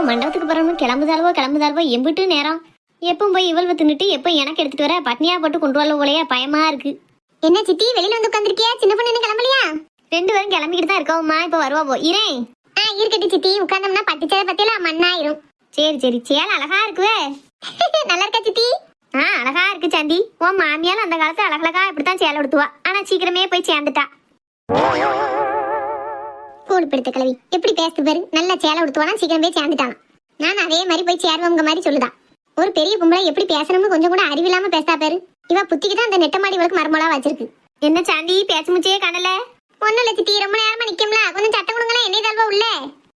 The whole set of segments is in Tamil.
மண்டபத்துக்கு போறோம்னு கிளம்புதாலவோ எம்பிட்டு நேரம். எப்போ போய் இவள்வ தின்னுட்டு எப்போ எனக்கு எடுத்துட்டு வர பட்னியா போட்டு கொண்டு வரல போலையா பயமா இருக்கு. என்ன சித்தி வெளியில வந்து உட்காந்துருக்கியா? சின்ன பொண்ணு என்ன கிளம்பலையா? 2 பேரும் கிளம்பிக்கிட்டு தான் இருக்கோம்மா. இப்போ வருவா இரேன். இருக்கட்டி சித்தி, உட்காந்தோம்னா பட்டு சேலை பத்தியெல்லாம் மண்ணாயிரும். சரி சேலை அழகா இருக்குவே. நல்லா இருக்கா சித்தி? அழகா இருக்கு சாண்டி. உன் மாமியால் அந்த காலத்துல அழகழகா இப்படித்தான் சேலை உடுத்துவா. ஆனா சீக்கிரமே போய் சேர்ந்துட்டா. கூடு பிடித்த கிளவி எப்படி பேசுது பாரு. நல்ல சேலை உடுத்துவானா சீக்கிரம் போய் சேர்ந்துட்டான். நான் அதே மாதிரி போய் சேருவோங்க மாதிரி சொல்லுதான். ஒரு பெரிய பொம்பளை எப்படி பேசணும்னு கொஞ்சம் கூட அறிவில்லாம பேசா பாரு. இவ புத்திக்கு தான் அந்த நெட்டமாடி இவளுக்கு மர்மலா வச்சிருக்கு. என்ன சாண்டி பேச முச்சே காணல? ஒன்னும் இல்ல சித்தி, ரொம்ப நேரமா நிக்கம்ல, கொஞ்சம் சத்தம் கொடுங்களேன். என்ன தாழ்வா உள்ள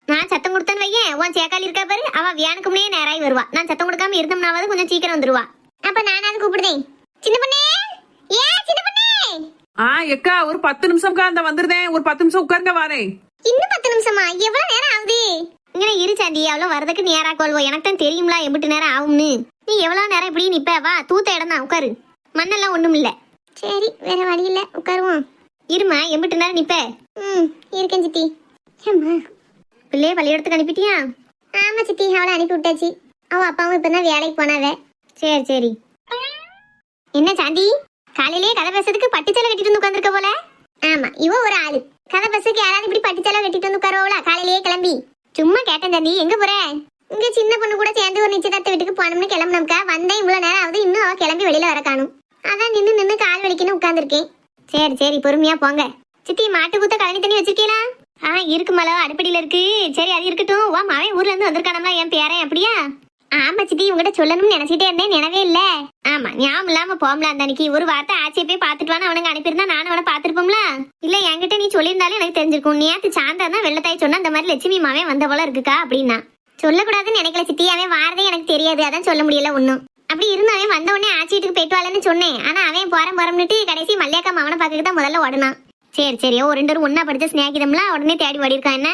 நான் சத்தம் கொடுத்தேன்னு வையேன், உன் சேக்காளி இருக்கா பாரு, அவ வியானுக்கு முன்னே நேராய் வருவா. நான் சத்தம் கொடுக்காம இருந்தோம்னாவது கொஞ்சம் சீக்கிரம் வந்துருவா. அப்ப நானாவது கூப்பிடுதேன். சின்ன பொண்ணே, சின்ன பொண்ணே. எக்கா ஒரு 10 நிமிஷம் அந்த வந்துருதேன். ஒரு 10 நிமிஷம் உட்காருங்க வாரேன். இன்னும் 10 நிமிஷமா? எவ்வளவு நேரம் ஆகுது? இங்கே இரு சாண்டி, அவ்வளோ வரதுக்கு நேரா கொள்வோம். எனக்கு தான் தெரியும்ல எம்பிட்டு நேரம் ஆகும்னு. நீ எவ்வளவு நேரம் இப்படி நிப்ப? வா, தூத்த இடம் தான், உட்காரு. மண்ணெல்லாம் ஒண்ணும் இல்ல. சரி, வேற வழி இல்ல, உட்காருவோம். இருமா, எம்பிட்டு நேரம் நிப்ப? இருக்கேன் சித்தி. பிள்ளைய பள்ளியிடத்துக்கு அனுப்பிட்டியா? ஆமா சித்தி, அவளை அனுப்பி விட்டாச்சு. அவ அப்பாவும் இப்பதான் வேலைக்கு போனாவே. சரி. என்ன சாண்டி, காலையிலேயே கதை பேசுறதுக்கு பட்டுச்சேலை கட்டிட்டு வந்து உட்காந்துருக்க போல? ஆமா, இவ ஒரு ஆளு. கதை பேசுறதுக்கு யாராவது இப்படி பட்டுச்சேலை கட்டிட்டு வந்து உட்காருவோல காலையிலேயே கிளம்பி? சும்மா கேட்டேன் சாண்டி. எங்க போற? இங்க சின்ன பொண்ணு கூட சேர்ந்து ஒரு நிச்சயதார்த்த வீட்டுக்கு போனோம்னு கிளம்பினோம்க்கா. வந்தேன், இவ்வளவு நேரம் ஆகுது, இன்னும் அவ கிளம்பி வெளியில வர காணும். அதான் நின்னு கால் வலிக்கணும் உட்காந்துருக்கேன். சரி பொறுமையா போங்க. சித்தி, மாட்டு குத்த கழனி தண்ணி வச்சிருக்கீங்களா? இருக்கு மலோ, அடுப்படியில இருக்கு. சரி, அது இருக்கட்டும். வா, மாவே ஊர்ல இருந்து வந்திருக்கானம்ல என் பேரன். அப்படியா? ஆமா சித்தி, உங்ககிட்ட சொல்லணும்னு நினைச்சிட்டே இருந்தேன், நினைவே இல்ல. ஆமா, ஞாபகம் இல்லாம போகல. அந்த அன்னைக்கு ஒரு வார்த்தை ஆட்சியை போய் பாத்துட்டு வான்னு அவனுக்கு அனுப்பியிருந்தா நானும் அவனை பாத்துருப்போம்ல. இல்ல, என்கிட்ட நீ சொல்லியிருந்தாலும் எனக்கு தெரிஞ்சிருக்கும். நேத்து சாந்தா தான் வெள்ளத்தாய் சொன்னா இந்த மாதிரி லட்சுமி மாவே வந்த போல இருக்குக்கா அப்படின்னா. சொல்லக்கூடாதுன்னு நினைக்கல சித்தி, அவன் வாரதே எனக்கு தெரியாது, அதான் சொல்ல முடியல ஒன்னும். அப்படி இருந்தா அவன் வந்த உடனே ஆட்சி வீட்டுக்கு போயிட்டு வரலன்னு சொன்னேன். ஆனா அவன் போறம்னுட்டு கடைசி மல்லியாக்கா அவனை பார்த்துட்டு தான் முதல்ல ஓடனான். சரி, ஒரு 2 பேரும் ஒன்னா படிச்ச ஸ்நேகிதம்ல உடனே தேடி ஓடி இருக்கான். என்ன?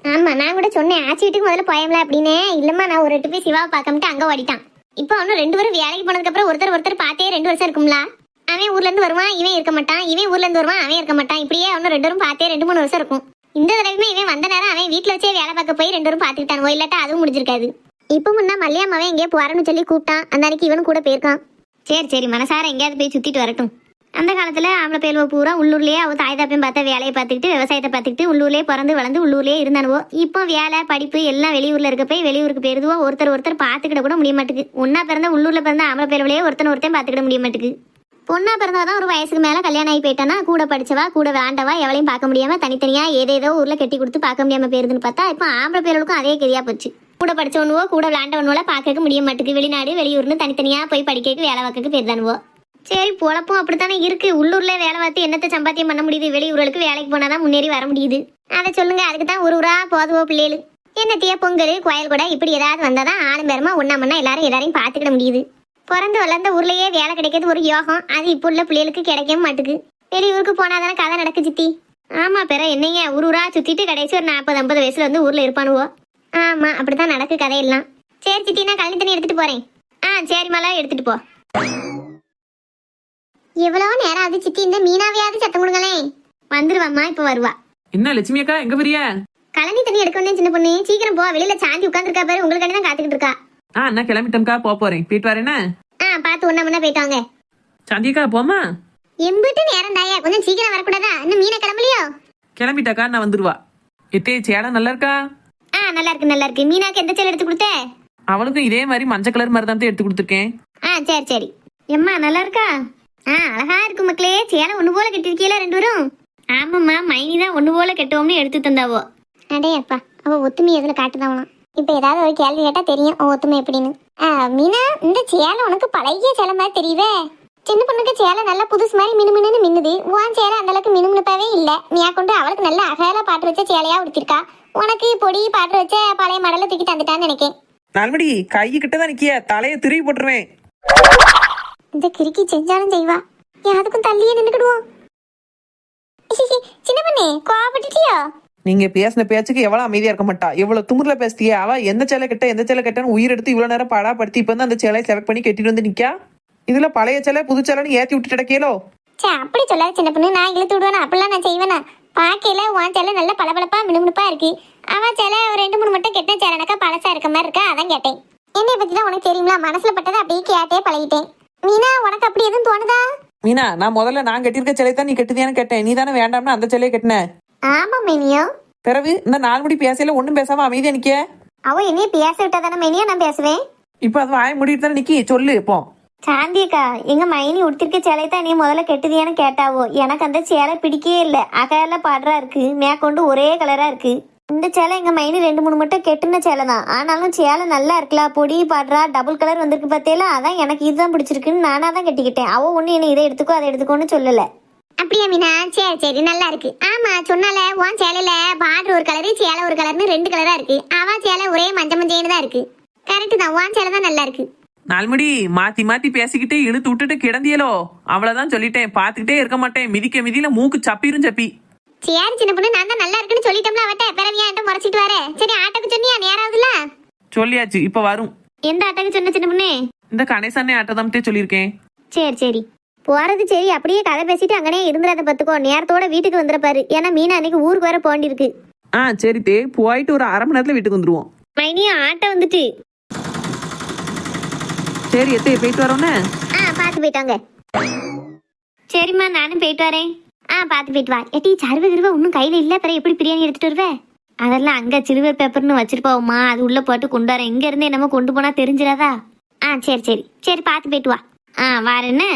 ஆமா, நான் கூட சொன்னேன் ஆட்சி வீட்டுக்கு முதல்ல போயம்ல அப்படின்னு. இல்லம்மா, நான் ஒரு 8 போய் சிவாவை பார்க்கமிட்டு அங்க ஓடிட்டான். இப்போ அவனும் 2 பேரும் வேலைக்கு போனதுக்கு அப்புறம் ஒருத்தர் பார்த்தே 2 வருஷம் இருக்கும்ல. அவன் ஊர்ல இருந்து வருவான், இவன் இருக்க மாட்டான். இவன் ஊர்ல இருந்து வருவான், அவன் இருக்க மாட்டான். இப்படியே அவனும் 2 பேரும் பார்த்தே 2-3 வருஷம் இருக்கும். இந்த தடவையுமே இவன் வந்த நேரம் அவன் வீட்டுல வச்சே வேலை பார்க்க போய் 2 பேரும் பாத்துக்கிட்டான். இல்லாட்டா அதுவும் முடிஞ்சிருக்காது. இப்போ முன்னா மல்லியாமாவே எங்கேயோ போறேன்னு சொல்லி கூப்பிட்டான். அந்த அன்னைக்கு இவனும் கூட போயிருக்கான். சரி, மனசார எங்கேயாவது போய் சுத்திட்டு வரட்டும். அந்த காலத்துல ஆம்பளை பேருவ பூரா உள்ளூர்லயே அவ தாய் தாப்பையும் பார்த்த வேலையை பார்த்துக்கிட்டு விவசாயத்தை பார்த்துக்கிட்டு உள்ளூர்லயே பிறந்து வளர்ந்து உள்ளூர்லயே இருந்தானுவோ. இப்போ வேலை படிப்பு எல்லாம் வெளியூர்ல இருக்க போய் வெளியூருக்கு போயிருதுவோ. ஒருத்தர் பார்த்துக்கிட கூட முடிய மாட்டுக்கு. ஒன்னா பிறந்த உள்ளூர்ல பிறந்த ஆம்பளை பேருவிலேயே ஒருத்தன் பார்த்துக்கிட முடிய மாட்டுக்கு. பொண்ணா பிறந்தாதான் ஒரு வயசுக்கு மேல கல்யாணம் ஆகி போயிட்டானா கூட படிச்சவா கூட வேண்டவா எவளையும் பார்க்க முடியாம தனித்தனியா ஏதேதோ ஊர்ல கட்டி கொடுத்து பார்க்க முடியாம போயிருதுன்னு பார்த்தா இப்போ ஆம்பளை பேருக்கும் அதே கதியா போச்சு. கூட படிச்சவனுவோ கூட விளாண்டவனுவோ பார்க்க முடிய மாட்டுக்கு. வெளிநாடு வெளியூர்னு தனித்தனியா போய் படிக்க வேலை பார்க்க போயிருந்தானுவோ. சரி, பொழப்பும் அப்படித்தானே இருக்கு. உள்ளூர்ல வேலை பார்த்து என்னத்தை சம்பாத்தியம் பண்ண முடியுது? வெளியூர்களுக்கு வேலைக்கு போனாதான் முன்னேறி வர முடியுது. அதை சொல்லுங்க. அதுக்கு தான் ஊரா போதுவோ பிள்ளைகள். என்னத்தைய பொங்கல் கோயில் கூட இப்படி ஏதாவது வந்தாதான் ஆளும் பேருமா ஒன்னா மண்ணா எல்லாரையும் பார்த்துக்கிட முடியுது. பிறந்து வளர்ந்த ஊர்லயே வேலை கிடைக்கிறது ஒரு யோகம். அது இப்போ உள்ள பிள்ளைகளுக்கு கிடைக்க மாட்டுக்கு. வெளியூருக்கு போனாதானே கதை நடக்கு சித்தி. ஆமா, பிற என்னைங்க ஊரா சுத்திட்டு கடைசி ஒரு 40-50 வயசுல வந்து ஊர்ல இருப்பானுவோ. ஆமா, அப்படித்தான் நடக்கு கதையெல்லாம். சரி சித்தி, நான் கழனி தண்ணி எடுத்துட்டு போறேன். சரி மலா, எடுத்துட்டு போ. எவ்வளவு நேரம் ஆகுது சித்தி? இந்த மீனாவையாவது சத்தம் கொடுங்களேன். வந்துருவாம்மா, இப்ப வருவா. என்ன லட்சுமி அக்கா, எங்க பெரிய கழனி தண்ணி எடுக்க வந்தேன். சின்ன பொண்ணு, சீக்கிரம் போ. வெளியில சாந்தி உட்காந்துருக்கா பாரு, உங்களுக்கு தான் காத்துக்கிட்டு இருக்கா. நான் கிளம்பிட்டேன்க்கா, போறேன். போயிட்டு வரேன்னா பாத்து ஒன்னா முன்னா போயிட்டு வாங்க. சாந்தியக்கா போமா? எம்பிட்டு நேரம் தாயா, கொஞ்சம் சீக்கிரம் வரக்கூடாதா? இன்னும் மீனை கிளம்பலையோ? கிளம்பிட்டாக்கா, நான் வந்துருவா. எத்தே சேலை நல்லா இருக்கா? நல்லா இருக்கு. மீனாக்கு எந்த சேலை எடுத்து கொடுத்த? அவளுக்கும் இதே மாதிரி மஞ்சள் கலர் மாதிரி தான் எடுத்து கொடுத்துருக்கேன். சரி. எம்மா நல்லா இருக்கா? அழகா இருக்கு மக்களே. சேலை ஒண்ணு போல கட்டிருக்கீல 2 பேரும்? ஆமாம்மா, மைனி தான் ஒண்ணு போல கட்டுவோம்னு எடுத்து தந்தாவோ. அடே அப்பா, அவ ஒத்துமை எதுல காட்டுதாவலாம். இப்ப ஏதாவது ஒரு கேள்வி கேட்டா தெரியும் ஒத்துமை எப்படின்னு. மீனா, இந்த சேலை உனக்கு பழைய சேலை மாதிரி தெரியுவே. சின்ன பொண்ணுக்கு சேலை நல்லா புதுசு மாதிரி மினுமின்னு மின்னுது. உன் சேலை அந்த அளவுக்கு மினுமினுப்பாவே இல்ல. நீயா கொண்டு அவளுக்கு நல்ல அகல பாட்டு வச்ச சேலையா உடுத்திருக்கா. உனக்கு பொடி பாட்டு வச்ச பழைய மாடல தூக்கி தந்துட்டான்னு நினைக்கேன். நால்மடி கை கிட்ட தான் நிக்கிய, தலையை திருப்பி போட்டுருவேன். இந்த கிறுக்கி செஞ்சாலும் செய்வா. யாருக்கும் தள்ளியே நின்னுக்கிடுவோம். சின்ன பண்ணே, கோவப்பட்டுட்டியோ? நீங்க பேசின பேச்சுக்கு எவ்வளவு அமைதியா இருக்க மாட்டா. எவ்வளவு துமுறுல பேசிய. அவ எந்த சேலை கட்டான்னு உயிர் எடுத்து இவ்வளவு நேரம் பாடாப்படுத்தி இப்ப வந்து அந்த சேலையை செலக்ட் பண்ணி கட்டிட்டு வந்து நிக்கா. இதுல பழைய சேலை புது சேலைன்னு ஏத்தி விட்டுட்டு கிடக்கேலோ. அப்படி சொல்லாத சின்ன பொண்ணு. நான் இழுத்து விடுவேனா? அப்படிலாம் நான் செய்வேனா? பாக்கையில உன் சேலை நல்ல பளபளப்பா மினுமினுப்பா இருக்கு. அவன் சேலை ஒரு 2 3 மட்டும் கெட்ட சேலைனாக்கா பழசா இருக்க மாதிரி இருக்கா, அதான் கேட்டேன். என்னைய பத்தி தான் உனக்கு தெரியுங்களா, மனசுல பட்டதை அப்படியே கேட்டே பழகிட்டேன். மீனா உனக்கு அப்படி எதுவும் தோணுதா? மீனா, நான் முதல்ல நான் கட்டியிருக்க சிலை தான் நீ கட்டுதியான்னு கேட்டேன். நீ தானே வேண்டாம்னு அந்த சிலையை கட்டின. ஆமா மேனியோ. பிறகு இந்த 4 முடி பேசையில ஒன்றும் பேசாம அமைதியா நிக்க. அவ என்னைய பேச விட்டா தானே மேனியோ நான் பேசுவேன். இப்போ அது வாய மூடிட்டு தானே நிக்கி, சொல்லு இப்போ. சாந்தியக்கா, எங்க மைனி உடுத்திருக்க சேலை தான் நீ முதல்ல கெட்டுதியான்னு கேட்டாவோ. எனக்கு அந்த சேலை பிடிக்கவே இல்லை. அகையில பாடுறா இருக்கு, மேற்கொண்டு ஒரே கலரா இருக்கு. இந்த சேலை எங்க மைனி 2 3 மட்டும் கெட்டுன சேலை தான். ஆனாலும் சேலை நல்லா இருக்கலாம், பொடி பாடுறா, டபுள் கலர் வந்திருக்கு பார்த்தேல, அதான் எனக்கு இதுதான் பிடிச்சிருக்குன்னு நானா தான் கட்டிக்கிட்டேன். அவ ஒண்ணு என்ன இதை எடுத்துக்கோ அதை எடுத்துக்கோன்னு சொல்லல. அப்படியா மீனா? சரி சரி, நல்லா இருக்கு. ஆமா சொன்னால உன் சேலையில பார்டர் ஒரு கலரு, சேலை ஒரு கலர்னு 2 கலரா இருக்கு. அவ சேலை ஒரே மஞ்சள் மஞ்சள்னு தான் இருக்கு. கரெக்ட் தான், உன் சேலை தான் நல்லா இருக்கு. 4 முடி மாத்தி மாத்தி பேசிக்கிட்டே இழுத்து விட்டுட்டு கிடந்தியலோ, அவ்வளவுதான் சொல்லிட்டேன். பாத்துக்கிட்டே இருக்க மாட்டேன். மிதிக்க மிதியில மூக்கு சப்பிரும் சப்பி. சரி சின்ன பொண்ணு, நான் தான் நல்லா இருக்குன்னு சொல்லிட்டோம்ல அவட்ட, பிறவியா என்கிட்ட முறைச்சிட்டு வர. சரி ஆட்டோக்கு சொன்னியா, நேராவதுல சொல்லியாச்சு, இப்ப வரும். எந்த ஆட்டோக்கு சொன்ன சின்ன பொண்ணு? இந்த கணேசன்னே ஆட்டதாமட்டே சொல்லியிருக்கேன். சரி சரி, போறது சரி. அப்படியே கதை பேசிட்டு அங்கனே இருந்துறத பத்துக்கோ. நேரத்தோட வீட்டுக்கு வந்துடப்பாரு. ஏன்னா மீனா அன்னைக்கு ஊருக்கு வர போண்டிருக்கு. சரி தே, போயிட்டு ஒரு 1/2 மணி நேரத்துல வீட்டுக்கு வந்துருவோம். மைனியும் ஆட்டோ வந்துட்டு. சரி எத்தே, போயிட்டு வரோன்னு. பார்த்து போயிட்டாங்க. சரிம்மா, நானும் போயிட்டு வரேன். பார்த்து போயிட்டு வா. எட்டி சருவ கிருவ இன்னும் கையில இல்ல, பிறகு எப்படி பிரியாணி எடுத்துட்டு வருவே? அதெல்லாம் அங்க சிலுவர் பேப்பர்னு வச்சிருப்போம்மா, அது உள்ள போட்டு கொண்டு வரேன். இங்க இருந்து என்னமோ கொண்டு போனா தெரிஞ்சிடாதா? சரி சரி சரி, பார்த்து போயிட்டு வா. வாரேன்னு.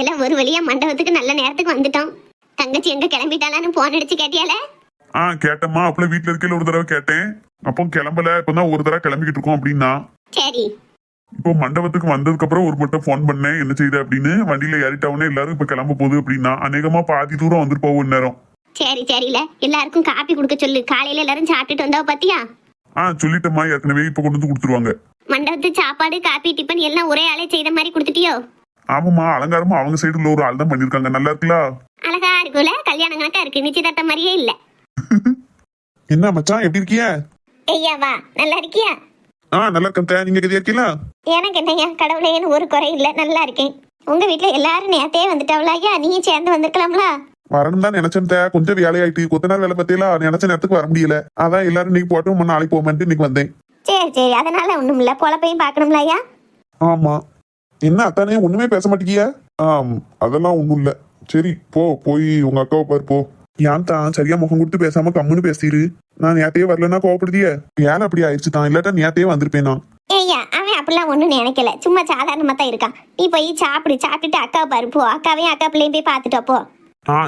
எல்லாம் ஒரு வழியா மண்டபத்துக்கு நல்ல நேரத்துக்கு வந்துட்டோம். தங்கச்சி எங்க கிளம்பிட்டாலான்னு போன் அடிச்சு கேட்டியால? கேட்டம்மா. அப்பல வீட்டுல இருக்கையில ஒரு தடவை கேட்டேன். அப்போ கிளம்பல, இப்பதான் ஒரு தடவை கிளம்பிக்கிட்டு இருக்கோம் அப்படின்னா. சரி. இப்போ மண்டபத்துக்கு வந்ததுக்கு அப்புறம் ஒரு மட்டும் போன் பண்ணேன், என்ன செய்த அப்படின்னு. வண்டியில ஏறிட்டவனே எல்லாரும் இப்ப கிளம்ப போகுது அப்படின்னா. அநேகமா பாதி தூரம் வந்துட்டு போவோம் நேரம். சரி சரில, எல்லாருக்கும் காப்பி கொடுக்க சொல்லு. காலையில எல்லாரும் சாப்பிட்டுட்டு வந்தா பாத்தியா? சொல்லிட்டம்மா, ஏற்கனவே இப்ப கொண்டு வந்து கொடுத்துருவாங்க. மண்டபத்து சாப்பாடு காப்பி டிபன் எல்லாம் ஒரே ஆளே செய்த மாதிரி கொடுத்துட்டியோ? ஆமாம்மா, அலங்காரமும் அவங்க சைடுல ஒரு ஆள் தான் பண்ணிருக்காங்க. நல்லா இருக்கலாம், அழகா இருக்குல்ல, கல்யாணம் கணக்கா இருக்கு. நிச்சயதார்த்த மாதிரியே இல்ல. என்ன மச்சான், எப்படி இருக்கிய? ஐயா வா, நல்லா இருக்கியா? நல்லா இருக்கேன். நீங்க கதியா இருக்கீங்களா? எனக்கு என்னையா, கடவுளேன்னு ஒரு குறை இல்ல, நல்லா இருக்கேன். உங்க வீட்டுல எல்லாரும் நேரத்தையே வந்துட்டாவளா? ஐயா நீயும் சேர்ந்து வந்திருக்கலாம்ல? வரணும் தான் நினைச்சேன். கொஞ்சம் வேலையாயிட்டு கொத்த நாள் வேலை பத்தியெல்லாம் நினைச்ச நேரத்துக்கு வர முடியல. அதான் எல்லாரும் இன்னைக்கு போட்டோம், நாளைக்கு போமான்ட்டு இன்னைக்கு வந்தேன். சரி சரி, அதனால ஒண்ணும் இல்ல. பொழப்பையும் பாக்கணும்ல ஐயா? ஆமா. என்ன அத்தானே ஒண்ணுமே பேச மாட்டேங்கிய? அதெல்லாம் ஒண்ணும் இல்ல. சரி போய் உங்க அக்காவை பாரு போ. ஏன் தான் சரியா முகம் கொடுத்து பேசாம கம்முன்னு பேசிரு. நான் நேத்தையே வரலன்னா கோவப்படுதிய? ஏன் அப்படி ஆயிடுச்சு தான், இல்லாட்டா நேத்தையே வந்திருப்பேன் நான். ஐயா அவன் அப்படிலாம் ஒண்ணும் நினைக்கல, சும்மா சாதாரணமா தான் இருக்கான். நீ போய் சாப்பிட்டுட்டு அக்காவை பாரு போ. அக்காவையும் அக்கா பிள்ளையும் போய் பாத்துட்டோ போ.